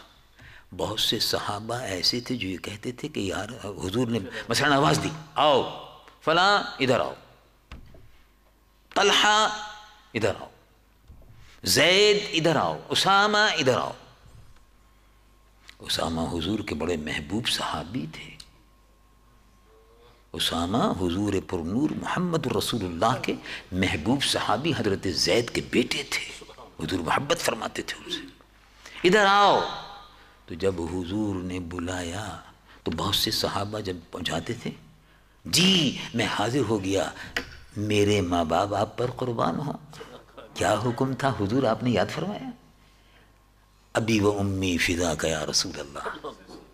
بہت سے صحابہ ایسے تھے جو یہ کہتے تھے کہ یار حضور نے مثلا آواز دی، آؤ فلاں ادھر آؤ، طلحہ ادھر آؤ، زید ادھر آؤ، اسامہ ادھر آؤ. اسامہ حضور کے بڑے محبوب صحابی تھے. اسامہ حضور پر نور محمد رسول اللہ کے محبوب صحابی حضرت زید کے بیٹے تھے. حضور محبت فرماتے تھے ان سے، ادھر آؤ. تو جب حضور نے بلایا تو بہت سے صحابہ جب پہنچاتے تھے، جی میں حاضر ہو گیا، میرے ماں باپ آپ پر قربان ہوں. کیا حکم تھا حضور آپ نے یاد فرمایا، ابی و امی فدا کا یا رسول اللہ،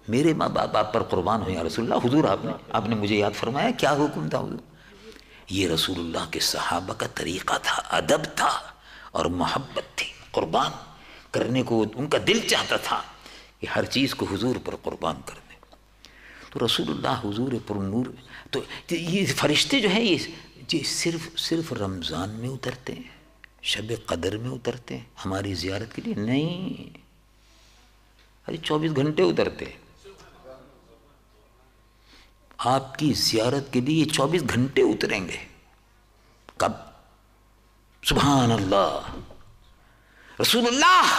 میرے ماں باپ آپ پر قربان ہو یا رسول اللہ. حضور آپ نے مجھے یاد فرمایا، کیا حکم تھا حضور؟ یہ رسول اللہ کے صحابہ کا طریقہ تھا، ادب تھا اور محبت تھی. قربان کرنے کو ان کا دل چاہتا تھا کہ ہر چیز کو حضور پر قربان کر دیں. تو رسول اللہ حضور پر نور. تو یہ فرشتے جو ہیں یہ صرف رمضان میں اترتے ہیں، شب قدر میں اترتے ہیں ہماری زیارت کے لیے نہیں، ارے 24 گھنٹے اترتے ہیں آپ کی زیارت کے لیے. 24 گھنٹے اتریں گے. کب؟ سبحان اللہ. رسول اللہ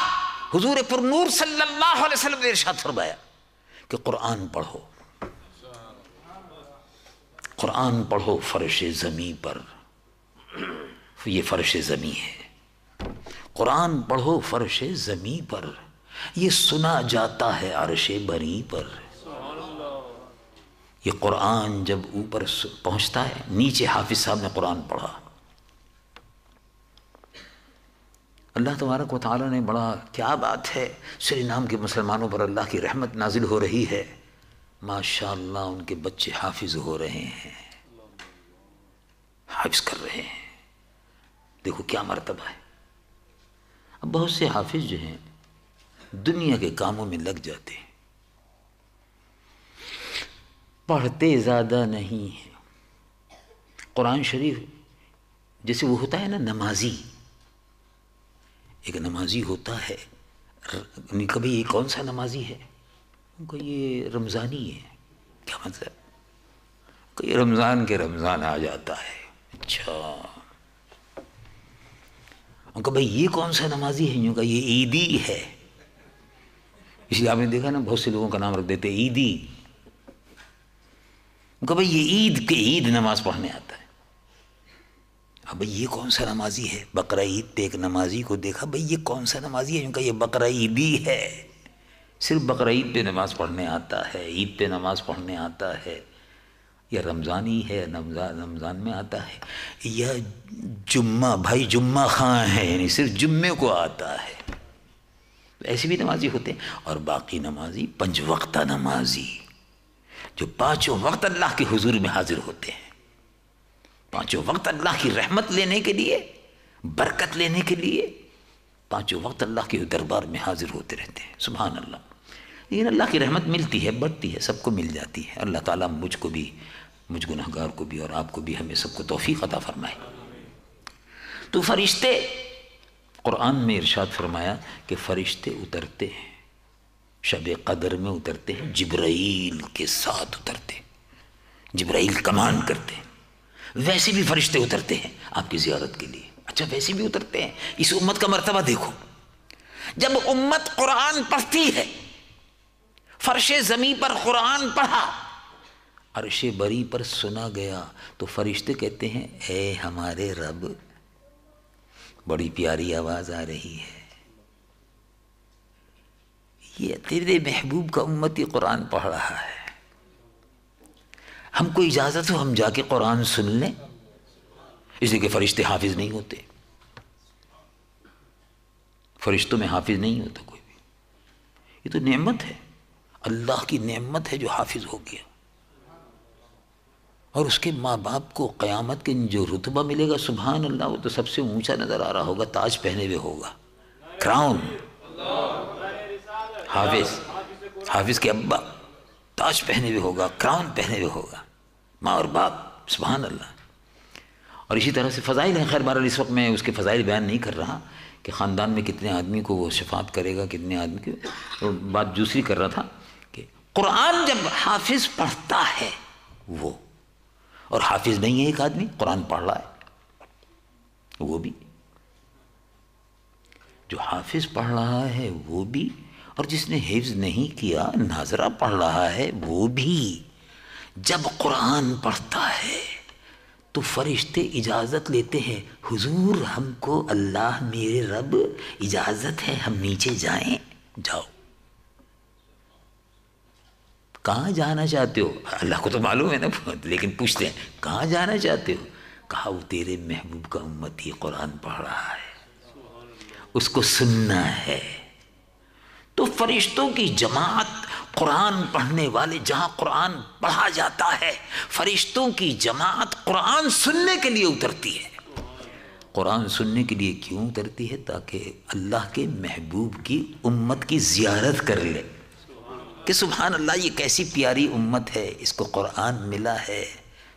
حضور پر نور صلی اللہ علیہ وسلم نے ارشاد فرمایا کہ قرآن پڑھو، قرآن پڑھو فرش زمین پر. یہ فرش زمین ہے، قرآن پڑھو فرش زمین پر، یہ سنا جاتا ہے عرش بری پر. یہ قرآن جب اوپر پہنچتا ہے، نیچے حافظ صاحب نے قرآن پڑھا، اللہ تبارک و تعالیٰ نے بڑا، کیا بات ہے، سری نام کے مسلمانوں پر اللہ کی رحمت نازل ہو رہی ہے. ماشاءاللہ ان کے بچے حافظ ہو رہے ہیں، حافظ کر رہے ہیں. دیکھو کیا مرتبہ ہے. اب بہت سے حافظ جو ہیں دنیا کے کاموں میں لگ جاتے ہیں، پڑھتے زیادہ نہیں ہیں. قرآن شریف جیسے وہ ہوتا ہے نا نمازی، ایک نمازی ہوتا ہے، کبھی یہ کون سا نمازی ہے، ان کو یہ رمضانی ہے. کیا مطلب کہ یہ رمضان کے رمضان آ جاتا ہے. اچھا ان کا بھائی یہ کون سا نمازی ہے، ان کا یہ عیدی ہے. اس لیے آپ نے دیکھا نا بہت سے لوگوں کا نام رکھ دیتے عیدی. کہ بھئی یہ عید کے عید نماز پڑھنے آتا ہے. اب بھئی یہ کون سا نمازی ہے؟ بقرہ عید پہ ایک نمازی کو دیکھا، بھئی یہ کون سا نمازی ہے؟ ان کا یہ بقرہ عیدی ہے، صرف بقرہ عید پہ نماز پڑھنے آتا ہے، عید پہ نماز پڑھنے آتا ہے، یا رمضان ہی ہے رمضان میں آتا ہے، یا جمعہ بھائی جمعہ خاں ہے، یعنی صرف جمعے کو آتا ہے. ایسے بھی نمازی ہوتے ہیں. اور باقی نمازی پنج وقتہ نمازی جو پانچوں وقت اللہ کے حضور میں حاضر ہوتے ہیں، پانچوں وقت اللہ کی رحمت لینے کے لیے، برکت لینے کے لیے پانچوں وقت اللہ کے دربار میں حاضر ہوتے رہتے ہیں. سبحان اللہ. لیکن اللہ کی رحمت ملتی ہے، بڑھتی ہے، سب کو مل جاتی ہے. اللہ تعالیٰ مجھ کو بھی، مجھ گنہگار کو بھی اور آپ کو بھی، ہمیں سب کو توفیق عطا فرمائے. تو فرشتے، قرآن میں ارشاد فرمایا کہ فرشتے اترتے ہیں، شب قدر میں اترتے ہیں، جبرائیل کے ساتھ اترتے ہیں، جبرائیل کمان کرتے ہیں. ویسے بھی فرشتے اترتے ہیں آپ کی زیارت کے لیے. اچھا ویسے بھی اترتے ہیں. اس امت کا مرتبہ دیکھو، جب امت قرآن پڑھتی ہے، فرش زمیں پر قرآن پڑھا، عرش بری پر سنا گیا، تو فرشتے کہتے ہیں اے ہمارے رب، بڑی پیاری آواز آ رہی ہے، یہ تیرے محبوب کا امتی قرآن پڑھ رہا ہے، ہم کو اجازت ہو ہم جا کے قرآن سن لیں. اس لیے کہ فرشتے حافظ نہیں ہوتے، فرشتوں میں حافظ نہیں ہوتا کوئی بھی. یہ تو نعمت ہے، اللہ کی نعمت ہے جو حافظ ہو گیا. اور اس کے ماں باپ کو قیامت کے جو رتبہ ملے گا، سبحان اللہ، وہ تو سب سے اونچا نظر آ رہا ہوگا، تاج پہنے ہوئے ہوگا، کراؤن. حافظ کے ابا تاج پہنے ہوئے ہوگا، کراؤن پہنے ہوئے ہوگا، ماں اور باپ. سبحان اللہ. اور اسی طرح سے فضائل ہیں. خیر بہرحال اس وقت میں اس کے فضائل بیان نہیں کر رہا کہ خاندان میں کتنے آدمی کو وہ شفاعت کرے گا، کتنے آدمی کو. بات دوسری کر رہا تھا کہ قرآن جب حافظ پڑھتا ہے وہ، اور حافظ نہیں ہے ایک آدمی قرآن پڑھ رہا ہے، وہ بھی، جو حافظ پڑھ رہا ہے وہ بھی، اور جس نے حفظ نہیں کیا ناظرہ پڑھ رہا ہے وہ بھی. جب قرآن پڑھتا ہے تو فرشتے اجازت لیتے ہیں، حضور ہم کو اللہ میرے رب اجازت ہے ہم نیچے جائیں. جاؤ. کہاں جانا چاہتے ہو؟ اللہ کو تو معلوم ہے نا، لیکن پوچھتے ہیں کہاں جانا چاہتے ہو؟ کہا وہ تیرے محبوب کا امتی قرآن پڑھ رہا ہے، اس کو سننا ہے. تو فرشتوں کی جماعت، قرآن پڑھنے والے، جہاں قرآن پڑھا جاتا ہے فرشتوں کی جماعت قرآن سننے کے لیے اترتی ہے. قرآن سننے کے لیے کیوں اترتی ہے؟ تاکہ اللہ کے محبوب کی امت کی زیارت کر لے کہ سبحان اللہ یہ کیسی پیاری امت ہے، اس کو قرآن ملا ہے،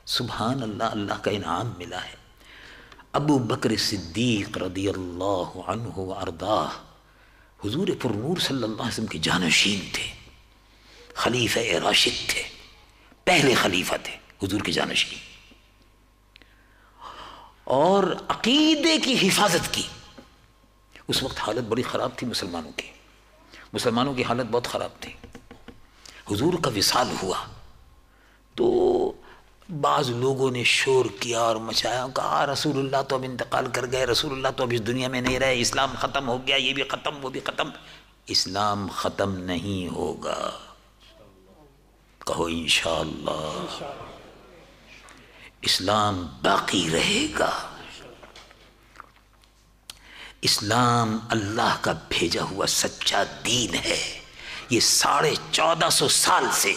سبحان اللہ، اللہ کا انعام ملا ہے. ابو بکر صدیق رضی اللہ عنہ وارضاہ حضور پر نور صلی اللہ علیہ وسلم کے جانشین تھے، خلیفہ راشد تھے، پہلے خلیفہ تھے حضور کے جانشین، اور عقیدے کی حفاظت کی. اس وقت حالت بڑی خراب تھی مسلمانوں کی حالت بہت خراب تھی. حضور کا وصال ہوا تو بعض لوگوں نے شور کیا اور مچایا، کہا رسول اللہ تو اب انتقال کر گئے، رسول اللہ تو اب اس دنیا میں نہیں رہے، اسلام ختم ہو گیا، یہ بھی ختم وہ بھی ختم. اسلام ختم نہیں ہوگا، کہو انشاءاللہ. اسلام باقی رہے گا. اسلام اللہ کا بھیجا ہوا سچا دین ہے. یہ 1450 سال سے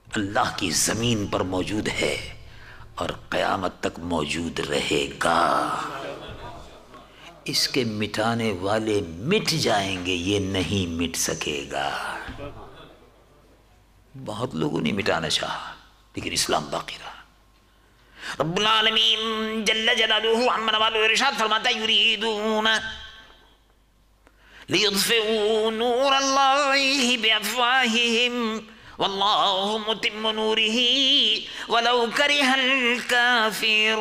اللہ کی زمین پر موجود ہے اور قیامت تک موجود رہے گا. اس کے مٹانے والے مٹ جائیں گے، یہ نہیں مٹ سکے گا. بہت لوگوں نے مٹانا چاہا لیکن اسلام باقی رہا. رب العالمین جل جلالہ عما نوالہ ارشاد فرماتا ہے یریدون لیطفئوا نور اللہ بافواہہم واللہ متم نورہ ولو کرہ الکافرون.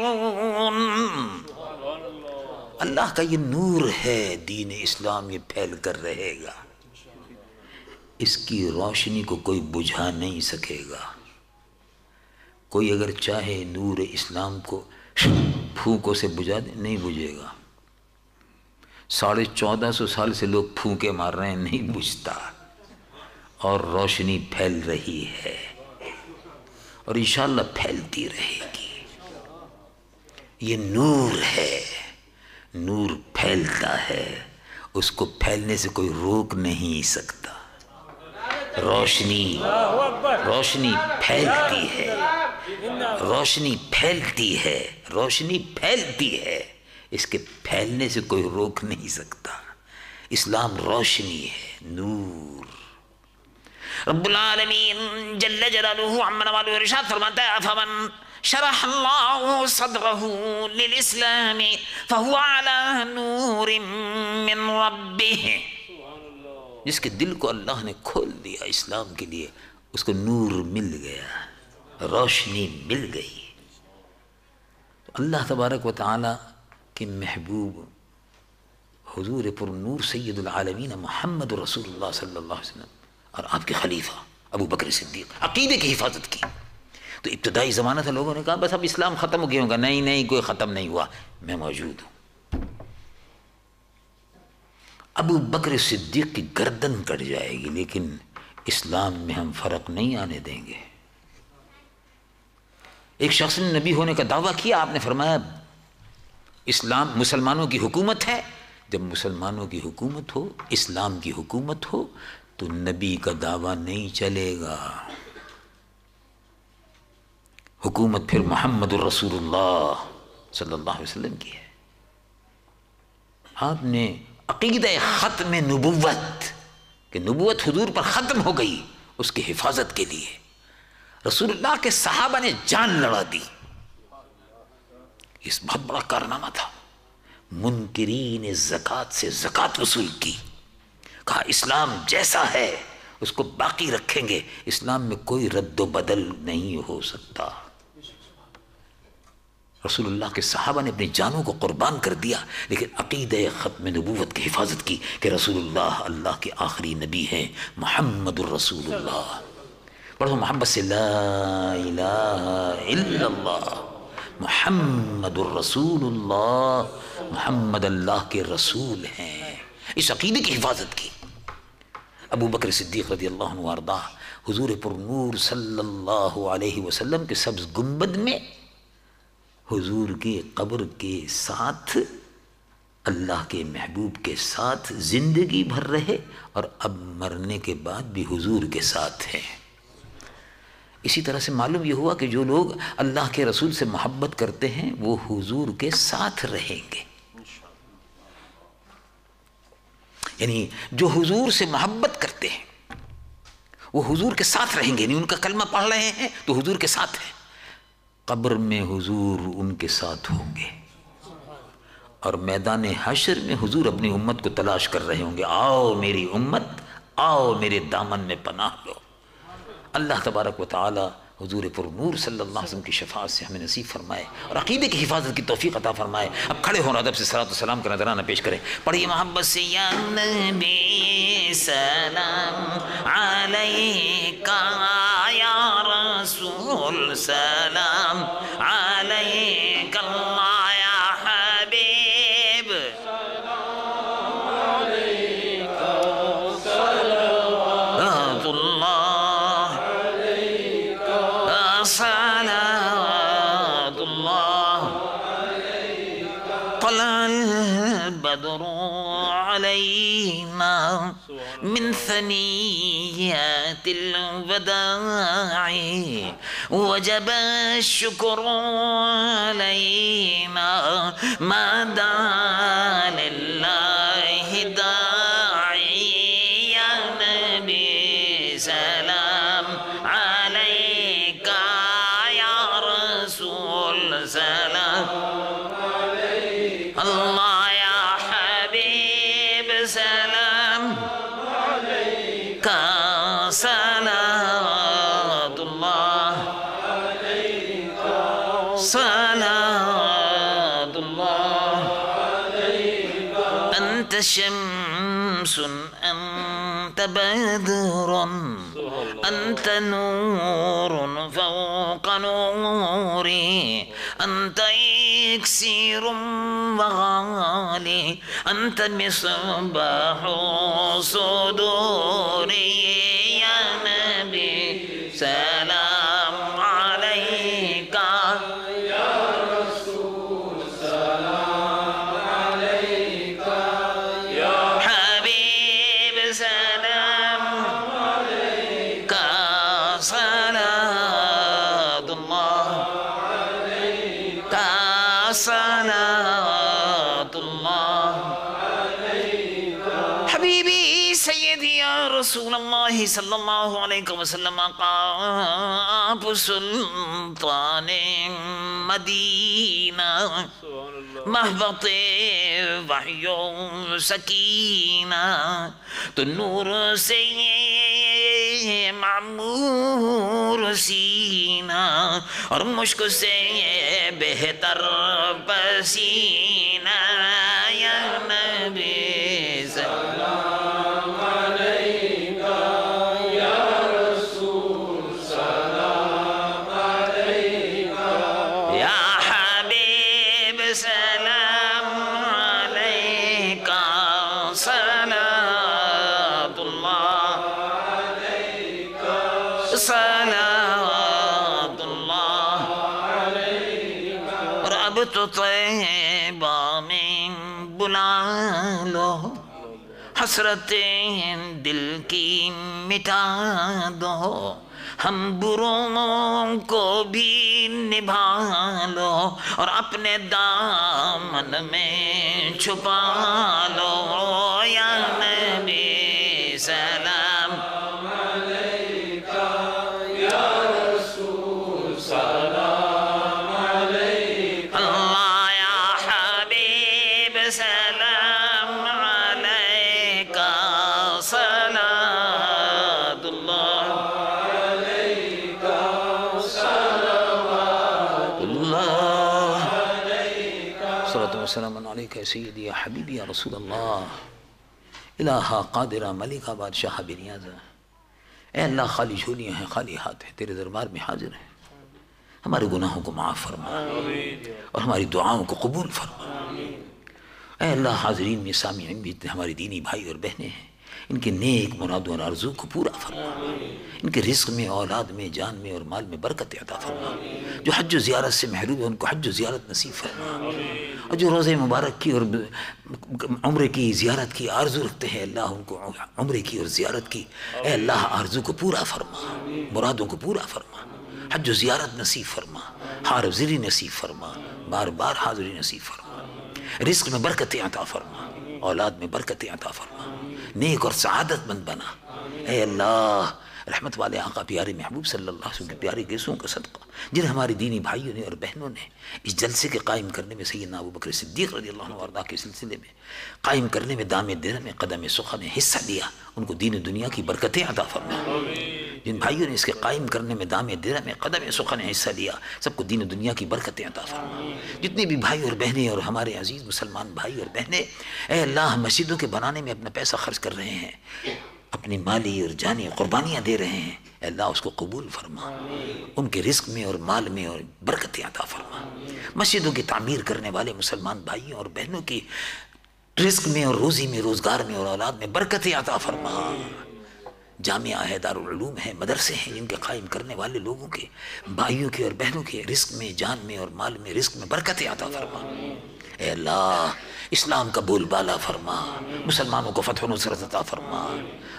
اللہ کا یہ نور ہے، دین اسلام یہ پھیل کر رہے گا، اس کی روشنی کو کوئی بجھا نہیں سکے گا. کوئی اگر چاہے نور اسلام کو پھونکوں سے بجھا دے، نہیں بجھے گا۔ 1450 سال سے لوگ پھونکے مار رہے ہیں، نہیں بجھتا، اور روشنی پھیل رہی ہے اور انشاءاللہ پھیلتی رہے گی۔ یہ نور ہے، نور پھیلتا ہے، اس کو پھیلنے سے کوئی روک نہیں سکتا۔ روشنی پھیلتی ہے، روشنی پھیلتی ہے، روشنی پھیلتی ہے، اس کے پھیلنے سے کوئی روک نہیں سکتا۔ اسلام روشنی ہے، نور۔ رب العالمین جل جلالہ عمن والہ ارشاد فرماتا ہے افمن شرح اللہ صدرہ للاسلام فہو علی نور من ربہ، جس کے دل کو اللہ نے کھول دیا اسلام کے لیے، اس کو نور مل گیا، روشنی مل گئی۔ اللہ تبارک و تعالی کے محبوب حضور پر نور سید العالمین محمد رسول اللہ صلی اللہ علیہ وسلم اور آپ کے خلیفہ ابو بکر صدیق عقیدے کی حفاظت کی۔ تو ابتدائی زمانہ تھا، لوگوں نے کہا بس اب اسلام ختم ہو گیا ہوگا، نہیں نہیں، کوئی ختم نہیں ہوا، میں موجود ہوں۔ ابو بکر صدیق کی گردن کٹ جائے گی لیکن اسلام میں ہم فرق نہیں آنے دیں گے۔ ایک شخص نے نبی ہونے کا دعویٰ کیا، آپ نے فرمایا اسلام مسلمانوں کی حکومت ہے، جب مسلمانوں کی حکومت ہو، اسلام کی حکومت ہو تو نبی کا دعویٰ نہیں چلے گا۔ حکومت پھر محمد الرسول اللہ صلی اللہ علیہ وسلم کی ہے۔ آپ نے عقیدہ ختم نبوت کہ نبوت حضور پر ختم ہو گئی، اس کی حفاظت کے لیے رسول اللہ کے صحابہ نے جان لڑا دی۔ اس بہت بڑا کارنامہ تھا۔ منکرین زکوٰۃ سے زکوٰۃ وصول کی، کہا اسلام جیسا ہے اس کو باقی رکھیں گے، اسلام میں کوئی رد و بدل نہیں ہو سکتا۔ رسول اللہ کے صحابہ نے اپنی جانوں کو قربان کر دیا، لیکن عقیدہ ختم نبوت کی حفاظت کی کہ رسول اللہ اللہ کے آخری نبی ہیں، محمد الرسول اللہ۔ پڑھو محبت سے لا الہ الا اللہ محمد الرسول اللہ، محمد اللہ کے رسول ہیں۔ اس عقیدے کی حفاظت کی۔ ابو بکر صدیق رضی اللہ عنہ وارضاہ حضور پر نور صلی اللہ علیہ وسلم کے سبز گنبد میں حضور کی قبر کے ساتھ، اللہ کے محبوب کے ساتھ زندگی بھر رہے اور اب مرنے کے بعد بھی حضور کے ساتھ ہیں۔ اسی طرح سے معلوم یہ ہوا کہ جو لوگ اللہ کے رسول سے محبت کرتے ہیں وہ حضور کے ساتھ رہیں گے۔ یعنی جو حضور سے محبت کرتے ہیں وہ حضور کے ساتھ رہیں گے، یعنی ان کا کلمہ پڑھ رہے ہیں تو حضور کے ساتھ ہیں، قبر میں حضور ان کے ساتھ ہوں گے، اور میدان حشر میں حضور اپنی امت کو تلاش کر رہے ہوں گے، آؤ میری امت، آؤ میرے دامن میں پناہ لو۔ اللہ تبارک و تعالی حضور پر نور صلی اللہ علیہ وسلم کی شفاعت سے ہمیں نصیب فرمائے اور عقیدے کی حفاظت کی توفیق عطا فرمائے۔ اب کھڑے ہونا ادب سے صلاۃ و سلام کا نذرانہ پیش کریں، پڑھیے محبت سے یا نبی سلام علیکہ یا رسول سلام علیکہ یا حبیب صلوات اللہ صلوات اللہ طلع البدر علینا من ثنیات الوداع وجب الشکر علینا ما دعا للہ داعی یا نبی سلام علیکہ یا رسول سلام اللہ یا حبیب سلام کا صلوات اللہ صلوات اللہ انت شمس انت بدر أنت نور فوق نوري أنت إكسير وغالي أنت مصباح صدوري يا نبي سلام عليك صلاة الله حبيبي سيدي يا رسول الله صلى الله عليه وسلم قاب سلطان مدينة محبط وحي سكينة تنور سے معمور سینہ اور مشک سے بہتر پسینہ یا نبی سلام علیکہ یا رسول سلام علیکہ یا حبیب سلام علیکہ صلاۃ اللہ صلاۃ اللہ اور اب تو طیبہ میں بلا لو حسرتیں دل کی مٹا دو ہم بروں کو بھی نبھا لو اور اپنے دامن میں چھپا لو یا نبی سلام السلام علیکہ سیدی یا حبیبی یا رسول اللہ الہا قادرہ ملکہ بادشاہ بنیازہ اے اللہ خالی جھولیاں ہیں خالی ہاتھ ہیں تیرے دربار میں حاضر ہیں ہمارے گناہوں کو معاف فرما اور ہماری دعاؤں کو قبول فرما اے اللہ حاضرین میں سامعین بھی ہمارے دینی بھائی اور بہنیں ہیں ان کے نیک مرادوں اور آرزو کو پورا فرما ان کے رزق میں اولاد میں جان میں اور مال میں برکت عطا فرما جو حج و زیارت سے محروم ہے ان کو حج و زیارت نصیب فرما اور جو روزہ مبارک کی اور عمرے کی زیارت کی آرزو رکھتے ہیں اللہ ان کو عمرے کی اور زیارت کی اے اللہ آرزو کو پورا فرما مرادوں کو پورا فرما حج و زیارت نصیب فرما حاضری نصیب فرما بار بار حاضری نصیب فرما رزق میں برکت عطا فرما اولاد میں برکت عطا فرما نیک اور سعادت مند بنا اے اللہ رحمت والے آقا پیارے محبوب صلی اللہ علیہ وسلم کے پیارے گیسوں کا صدقہ جنہیں ہمارے دینی بھائیوں نے اور بہنوں نے اس جلسے کے قائم کرنے میں سیدنا ابو بکر صدیق رضی اللہ عنہ وارضاہ کے سلسلے میں قائم کرنے میں دام درہم میں قدم سخن میں حصہ دیا ان کو دین و دنیا کی برکتیں عطا فرما جن بھائیوں نے اس کے قائم کرنے میں دام درہم میں قدم سخن میں حصہ لیا سب کو دین و دنیا کی برکتیں عطا فرما جتنے بھی بھائی اور بہنیں اور ہمارے عزیز مسلمان بھائی اور بہنیں اے اللہ مسجدوں کے بنانے میں اپنا پیسہ خرچ کر رہے ہیں اپنی مالی اور جانی قربانیاں دے رہے ہیں اے اللہ اس کو قبول فرما ان کے رزق میں اور مال میں اور برکتیں عطا فرما مسجدوں کی تعمیر کرنے والے مسلمان بھائیوں اور بہنوں کی رزق میں اور روزی میں روزگار میں اور اولاد میں برکتیں عطا فرما جامعہ ہے دارالعلوم ہے مدرسے ہیں جن کے قائم کرنے والے لوگوں کے بھائیوں کے اور بہنوں کے رزق میں جان میں اور مال میں رزق میں برکتیں عطا فرما اے اللہ اسلام کا بول بالا فرما مسلمانوں کو فتح و نصرت عطا فرما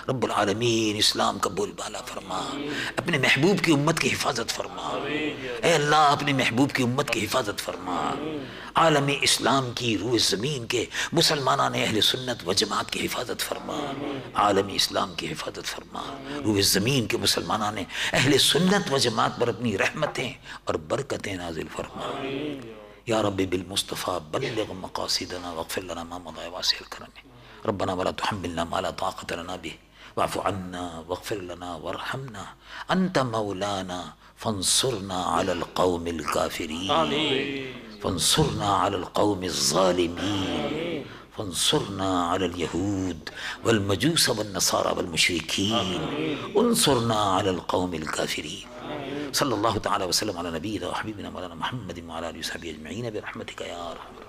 رب العالمین اسلام کا بول بالا فرما اپنے محبوب کی امت کی حفاظت فرما اے اللہ اپنے محبوب کی امت کی حفاظت فرما عالم اسلام کی روح زمین کے مسلمانان اہل سنت و جماعت کی حفاظت فرما عالم اسلام کی حفاظت فرما روح زمین کے مسلمانان اہل سنت و جماعت پر اپنی رحمتیں اور برکتیں نازل فرما یا رب بالمصطفى بلغ مقاصدنا واغفر لنا ما مضى واسع الكرم ربنا ولا تحملنا ما لا طاقة لنا به واعف عنا واغفر لنا وارحمنا أنت مولانا فانصرنا على القوم الكافرين فانصرنا على القوم الظالمين فانصرنا علی الیہود والمجوس والنصارى والمشرکین انصرنا علی القوم الکافرین. صلی اللہ تعالی وسلم علی نبینا وحبیبنا مولانا محمد وعلی آلہ وصحبہ اجمعین برحمتک یا ارحم الراحمین.